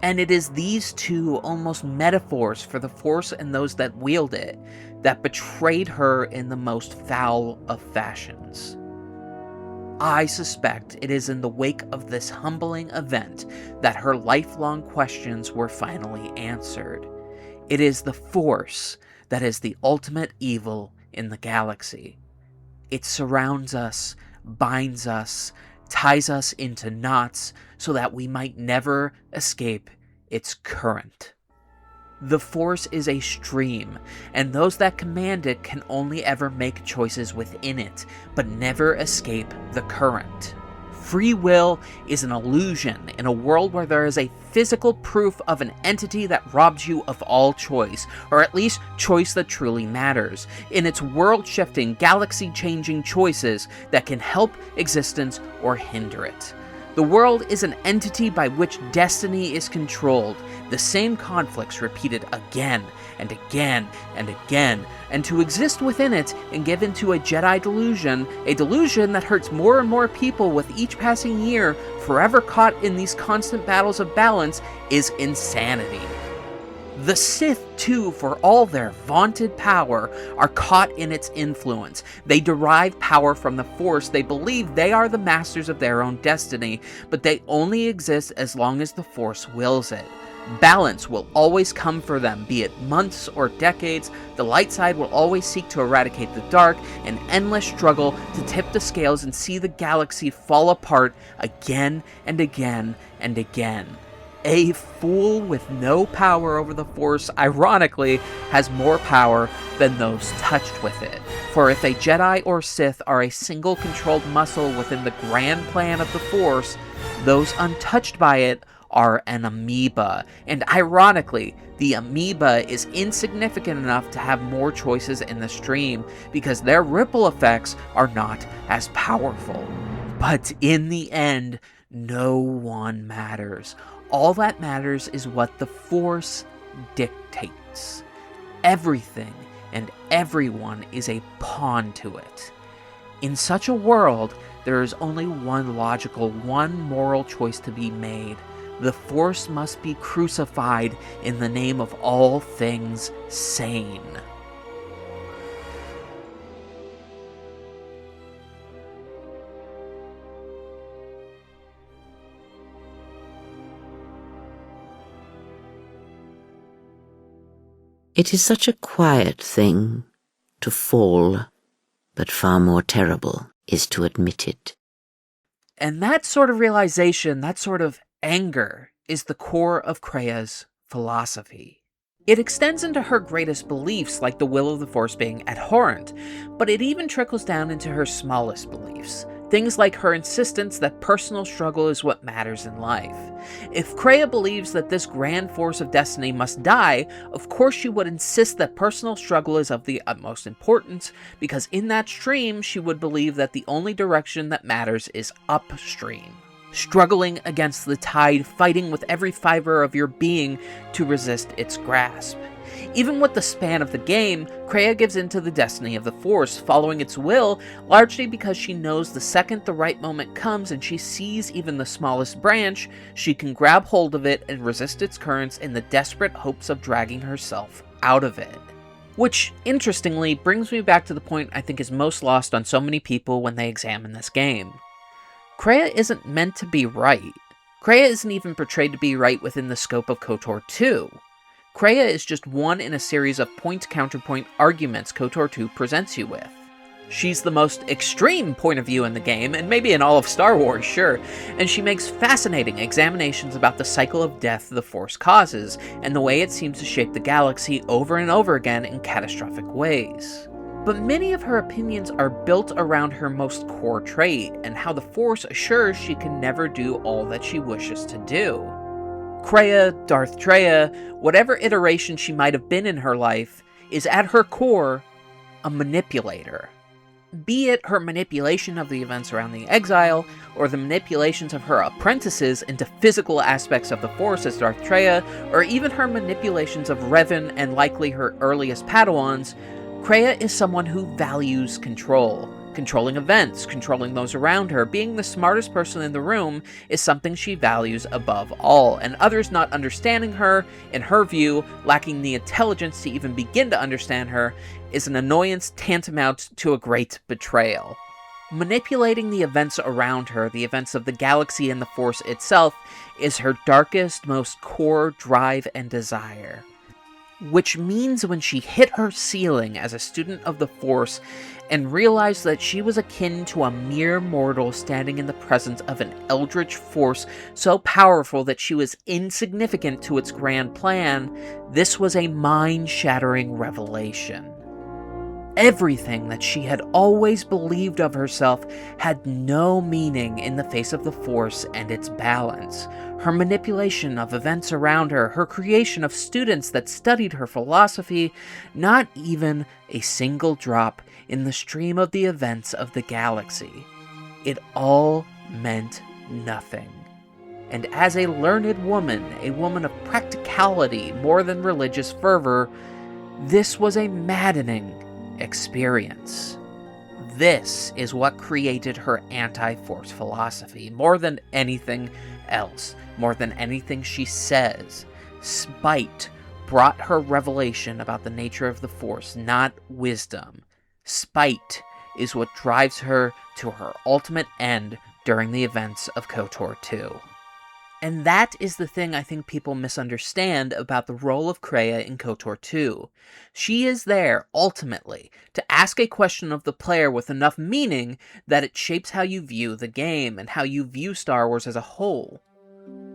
And it is these two almost metaphors for the Force and those that wield it that betrayed her in the most foul of fashions. I suspect it is in the wake of this humbling event that her lifelong questions were finally answered. It is the Force that is the ultimate evil in the galaxy. It surrounds us, binds us, ties us into knots so that we might never escape its current. The Force is a stream, and those that command it can only ever make choices within it, but never escape the current. Free will is an illusion in a world where there is a physical proof of an entity that robs you of all choice, or at least choice that truly matters, in its world-shifting, galaxy-changing choices that can help existence or hinder it. The world is an entity by which destiny is controlled, the same conflicts repeated again and again and again, and to exist within it and give into a Jedi delusion, a delusion that hurts more and more people with each passing year, forever caught in these constant battles of balance, is insanity. The Sith, too, for all their vaunted power, are caught in its influence. They derive power from the Force. They believe they are the masters of their own destiny, but they only exist as long as the Force wills it. Balance will always come for them, be it months or decades. The light side will always seek to eradicate the dark, an endless struggle to tip the scales and see the galaxy fall apart again and again and again. A fool with no power over the Force, ironically, has more power than those touched with it. For if a Jedi or Sith are a single controlled muscle within the grand plan of the Force, those untouched by it are an amoeba. And ironically, the amoeba is insignificant enough to have more choices in the stream because their ripple effects are not as powerful. But in the end, no one matters. All that matters is what the Force dictates. Everything and everyone is a pawn to it. In such a world, there is only one logical, one moral choice to be made. The Force must be crucified in the name of all things sane. It is such a quiet thing to fall, but far more terrible is to admit it. And that sort of realization, that sort of anger, is the core of Krea's philosophy. It extends into her greatest beliefs, like the will of the Force being abhorrent, but it even trickles down into her smallest beliefs. Things like her insistence that personal struggle is what matters in life. If Kreia believes that this grand force of destiny must die, of course she would insist that personal struggle is of the utmost importance, because in that stream she would believe that the only direction that matters is upstream. Struggling against the tide, fighting with every fiber of your being to resist its grasp. Even with the span of the game, Kreia gives in to the destiny of the Force, following its will, largely because she knows the second the right moment comes and she sees even the smallest branch, she can grab hold of it and resist its currents in the desperate hopes of dragging herself out of it. Which, interestingly, brings me back to the point I think is most lost on so many people when they examine this game. Kreia isn't meant to be right. Kreia isn't even portrayed to be right within the scope of KOTOR II. Kreia is just one in a series of point-counterpoint arguments KOTOR II presents you with. She's the most extreme point of view in the game, and maybe in all of Star Wars, sure, and she makes fascinating examinations about the cycle of death the Force causes, and the way it seems to shape the galaxy over and over again in catastrophic ways. But many of her opinions are built around her most core trait, and how the Force assures she can never do all that she wishes to do. Kreia, Darth Treya, whatever iteration she might have been in her life, is at her core a manipulator. Be it her manipulation of the events around the exile, or the manipulations of her apprentices into physical aspects of the Force as Darth Treya, or even her manipulations of Revan and likely her earliest Padawans, Kreia is someone who values control. Controlling events, controlling those around her, being the smartest person in the room is something she values above all, and others not understanding her, in her view, lacking the intelligence to even begin to understand her, is an annoyance tantamount to a great betrayal. Manipulating the events around her, the events of the galaxy and the Force itself, is her darkest, most core drive and desire. Which means when she hit her ceiling as a student of the Force and realized that she was akin to a mere mortal standing in the presence of an Eldritch force so powerful that she was insignificant to its grand plan, this was a mind-shattering revelation. Everything that she had always believed of herself had no meaning in the face of the Force and its balance. Her manipulation of events around her, her creation of students that studied her philosophy, not even a single drop in the stream of the events of the galaxy. It all meant nothing. And as a learned woman, a woman of practicality more than religious fervor, this was a maddening experience. This is what created her anti-Force philosophy, more than anything else, more than anything she says. Spite brought her revelation about the nature of the Force, not wisdom. Spite is what drives her to her ultimate end during the events of KOTOR II. And that is the thing I think people misunderstand about the role of Kreia in KOTOR II. She is there, ultimately, to ask a question of the player with enough meaning that it shapes how you view the game and how you view Star Wars as a whole.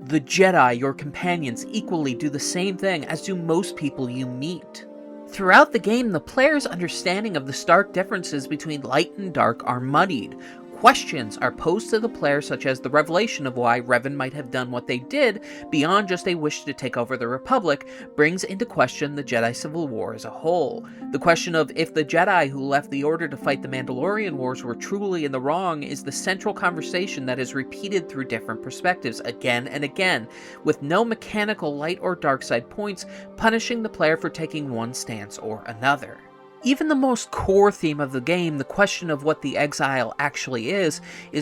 The Jedi, your companions, equally do the same thing as do most people you meet. Throughout the game, the player's understanding of the stark differences between light and dark are muddied. Questions are posed to the player such as the revelation of why Revan might have done what they did beyond just a wish to take over the Republic brings into question the Jedi Civil War as a whole. The question of if the Jedi who left the Order to fight the Mandalorian Wars were truly in the wrong is the central conversation that is repeated through different perspectives again and again, with no mechanical light or dark side points punishing the player for taking one stance or another. Even the most core theme of the game, the question of what the exile actually is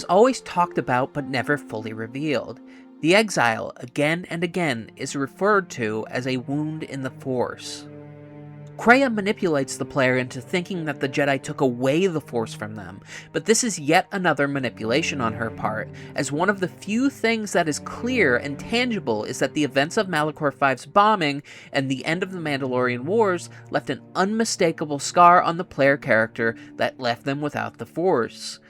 always talked about but never fully revealed. The exile, again and again, is referred to as a wound in the Force. Kreia manipulates the player into thinking that the Jedi took away the Force from them, but this is yet another manipulation on her part, as one of the few things that is clear and tangible is that the events of Malachor V's bombing and the end of the Mandalorian Wars left an unmistakable scar on the player character that left them without the Force.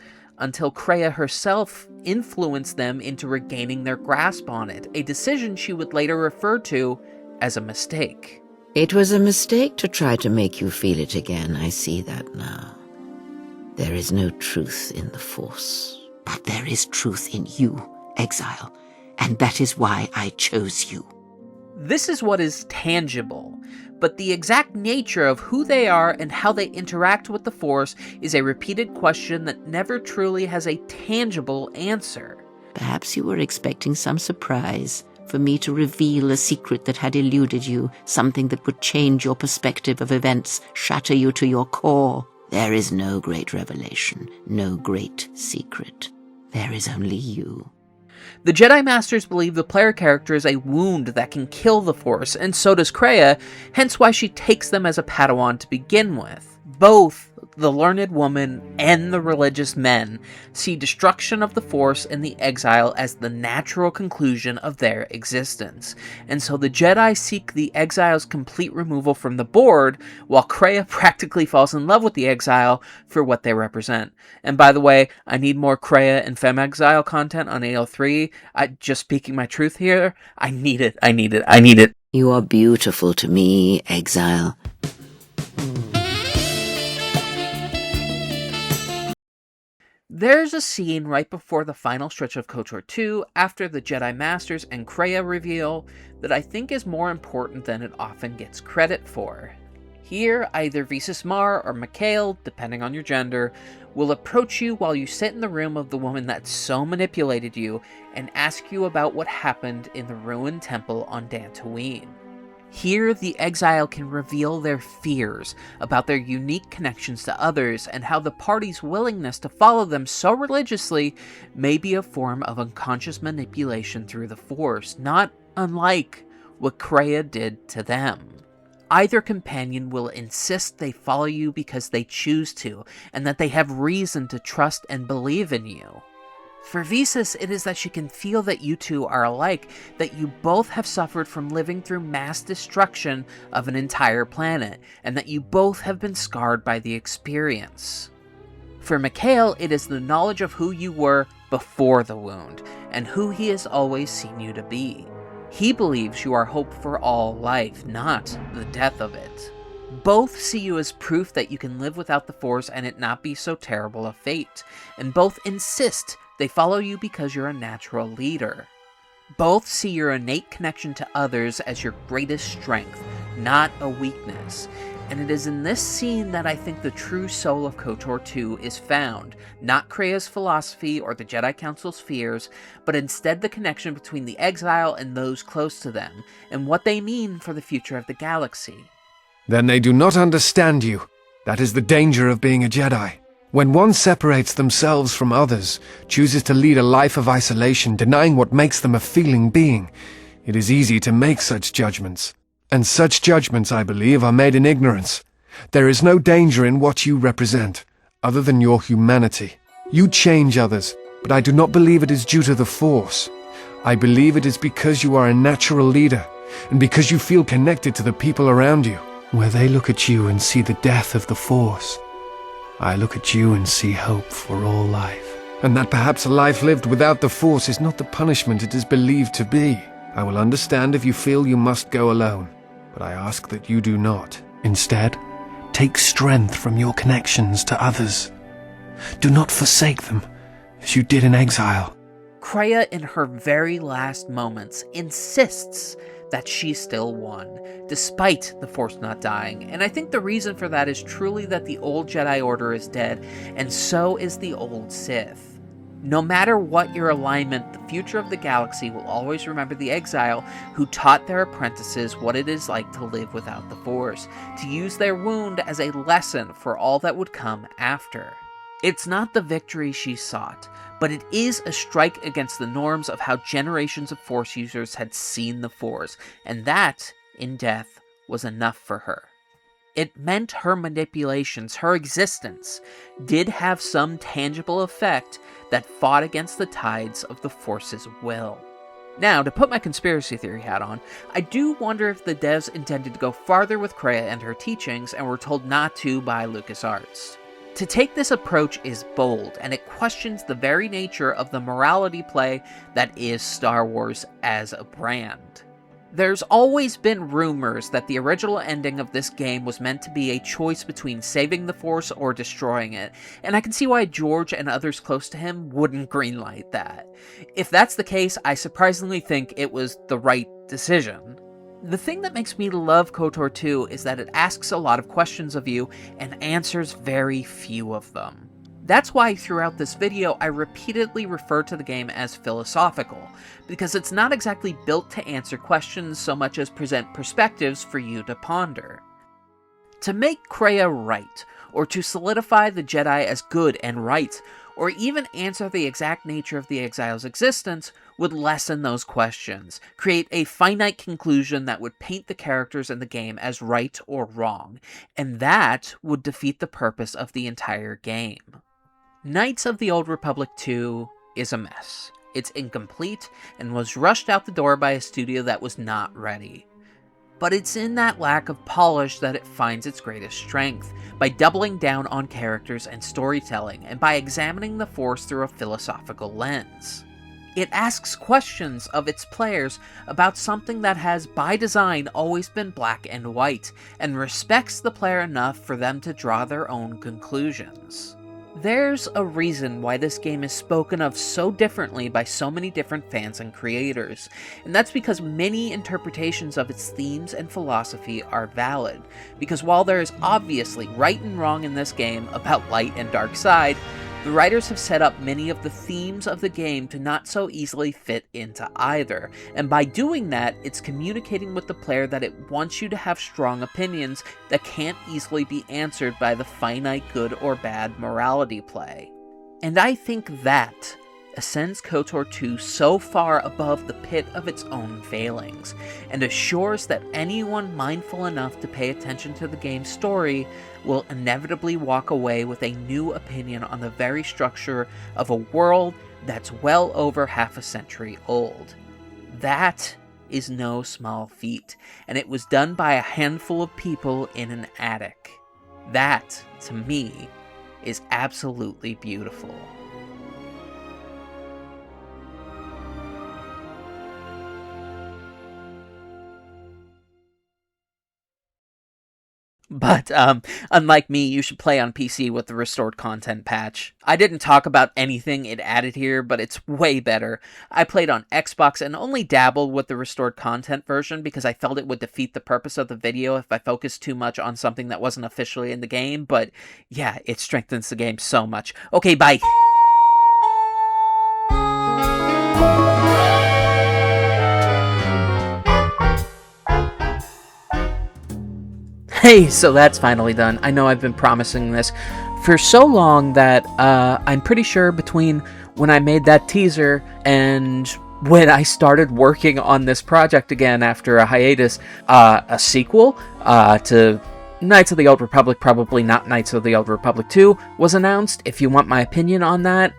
until Kreia herself influenced them into regaining their grasp on it, a decision she would later refer to as a mistake. It was a mistake to try to make you feel it again, I see that now. There is no truth in the Force, but there is truth in you, Exile, and that is why I chose you. This is what is tangible, but the exact nature of who they are and how they interact with the Force is a repeated question that never truly has a tangible answer. Perhaps you were expecting some surprise, for me to reveal a secret that had eluded you, something that would change your perspective of events, shatter you to your core. There is no great revelation, no great secret. There is only you. The Jedi Masters believe the player character is a wound that can kill the Force, and so does Kreia, hence why she takes them as a Padawan to begin with. Both the learned woman and the religious men see destruction of the Force and the Exile as the natural conclusion of their existence. And so the Jedi seek the Exile's complete removal from the board, while Kreia practically falls in love with the Exile for what they represent. And by the way, I need more Kreia and Femme Exile content on AO3. Just speaking my truth here, I need it. You are beautiful to me, Exile. There's a scene right before the final stretch of KOTOR II, after the Jedi Masters and Kreia reveal, that I think is more important than it often gets credit for. Here, either Visas Mar or Mikhail, depending on your gender, will approach you while you sit in the room of the woman that so manipulated you and ask you about what happened in the ruined temple on Dantooine. Here, the Exile can reveal their fears about their unique connections to others and how the party's willingness to follow them so religiously may be a form of unconscious manipulation through the Force, not unlike what Kreia did to them. Either companion will insist they follow you because they choose to, and that they have reason to trust and believe in you. For Visas, it is that she can feel that you two are alike, that you both have suffered from living through mass destruction of an entire planet, and that you both have been scarred by the experience. For Mikhail, it is the knowledge of who you were before the wound, and who he has always seen you to be. He believes you are hope for all life, not the death of it. Both see you as proof that you can live without the Force and it not be so terrible a fate, and both insist they follow you because you're a natural leader. Both see your innate connection to others as your greatest strength, not a weakness. And it is in this scene that I think the true soul of KOTOR II is found, not Kreia's philosophy or the Jedi Council's fears, but instead the connection between the Exile and those close to them, and what they mean for the future of the galaxy. Then they do not understand you. That is the danger of being a Jedi. When one separates themselves from others, chooses to lead a life of isolation, denying what makes them a feeling being, it is easy to make such judgments. And such judgments, I believe, are made in ignorance. There is no danger in what you represent, other than your humanity. You change others, but I do not believe it is due to the Force. I believe it is because you are a natural leader, and because you feel connected to the people around you. Where they look at you and see the death of the Force, I look at you and see hope for all life. And that perhaps a life lived without the Force is not the punishment it is believed to be. I will understand if you feel you must go alone, but I ask that you do not. Instead, take strength from your connections to others. Do not forsake them, as you did in exile. Kreia, in her very last moments, insists that she still won, despite the Force not dying, and I think the reason for that is truly that the old Jedi Order is dead, and so is the old Sith. No matter what your alignment, the future of the galaxy will always remember the Exile who taught their apprentices what it is like to live without the Force, to use their wound as a lesson for all that would come after. It's not the victory she sought, but it is a strike against the norms of how generations of Force users had seen the Force, and that, in death, was enough for her. It meant her manipulations, her existence, did have some tangible effect that fought against the tides of the Force's will. Now, to put my conspiracy theory hat on, I do wonder if the devs intended to go farther with Kreia and her teachings and were told not to by LucasArts. To take this approach is bold, and it questions the very nature of the morality play that is Star Wars as a brand. There's always been rumors that the original ending of this game was meant to be a choice between saving the Force or destroying it, and I can see why George and others close to him wouldn't greenlight that. If that's the case, I surprisingly think it was the right decision. The thing that makes me love KOTOR 2 is that it asks a lot of questions of you and answers very few of them. That's why throughout this video I repeatedly refer to the game as philosophical, because it's not exactly built to answer questions so much as present perspectives for you to ponder. To make Kreia right, or to solidify the Jedi as good and right, or even answer the exact nature of the Exile's existence, would lessen those questions, create a finite conclusion that would paint the characters in the game as right or wrong, and that would defeat the purpose of the entire game. Knights of the Old Republic 2 is a mess. It's incomplete, and was rushed out the door by a studio that was not ready. But it's in that lack of polish that it finds its greatest strength, by doubling down on characters and storytelling, and by examining the Force through a philosophical lens. It asks questions of its players about something that has, by design, always been black and white, and respects the player enough for them to draw their own conclusions. There's a reason why this game is spoken of so differently by so many different fans and creators, and that's because many interpretations of its themes and philosophy are valid, because while there is obviously right and wrong in this game about light and dark side, the writers have set up many of the themes of the game to not so easily fit into either, and by doing that, it's communicating with the player that it wants you to have strong opinions that can't easily be answered by the finite good or bad morality play. And I think that ascends KOTOR 2 so far above the pit of its own failings, and assures that anyone mindful enough to pay attention to the game's story will inevitably walk away with a new opinion on the very structure of a world that's well over half a century old. That is no small feat, and it was done by a handful of people in an attic. That, to me, is absolutely beautiful. But, unlike me, you should play on PC with the restored content patch. I didn't talk about anything it added here, but it's way better. I played on Xbox and only dabbled with the restored content version because I felt it would defeat the purpose of the video if I focused too much on something that wasn't officially in the game, but yeah, it strengthens the game so much. Okay, bye! Hey, so that's finally done. I know I've been promising this for so long that I'm pretty sure between when I made that teaser and when I started working on this project again after a hiatus, a sequel to Knights of the Old Republic, probably not Knights of the Old Republic 2, was announced. If you want my opinion on that,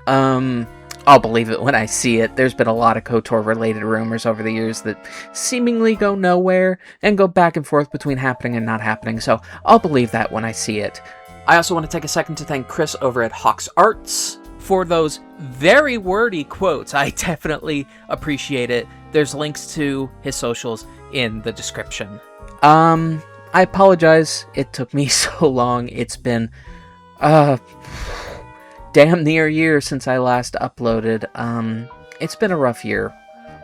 I'll believe it when I see it. There's been a lot of KOTOR-related rumors over the years that seemingly go nowhere and go back and forth between happening and not happening, so I'll believe that when I see it. I also want to take a second to thank Chris over at Hawks Arts for those very wordy quotes. I definitely appreciate it. There's links to his socials in the description. I apologize it took me so long. It's been, damn near a year since I last uploaded. It's been a rough year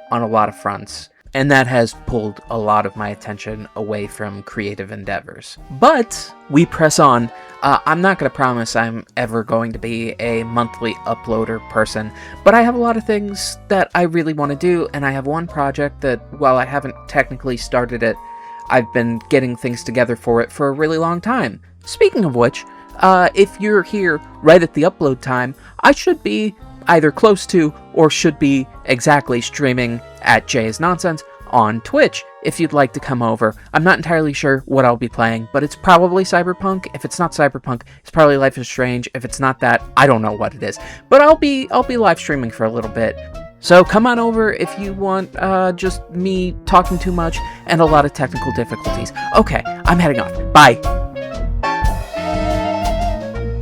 on a lot of fronts, and that has pulled a lot of my attention away from creative endeavors. But we press on. I'm not going to promise I'm ever going to be a monthly uploader person, but I have a lot of things that I really want to do, and I have one project that, while I haven't technically started it, I've been getting things together for it for a really long time. Speaking of which, if you're here right at the upload time, I should be either close to or should be exactly streaming at Jay's Nonsense on Twitch if you'd like to come over. I'm not entirely sure what I'll be playing, but it's probably Cyberpunk. If it's not Cyberpunk, it's probably Life is Strange. If it's not that, I don't know what it is. But I'll be live streaming for a little bit. So come on over if you want just me talking too much and a lot of technical difficulties. Okay, I'm heading off. Bye.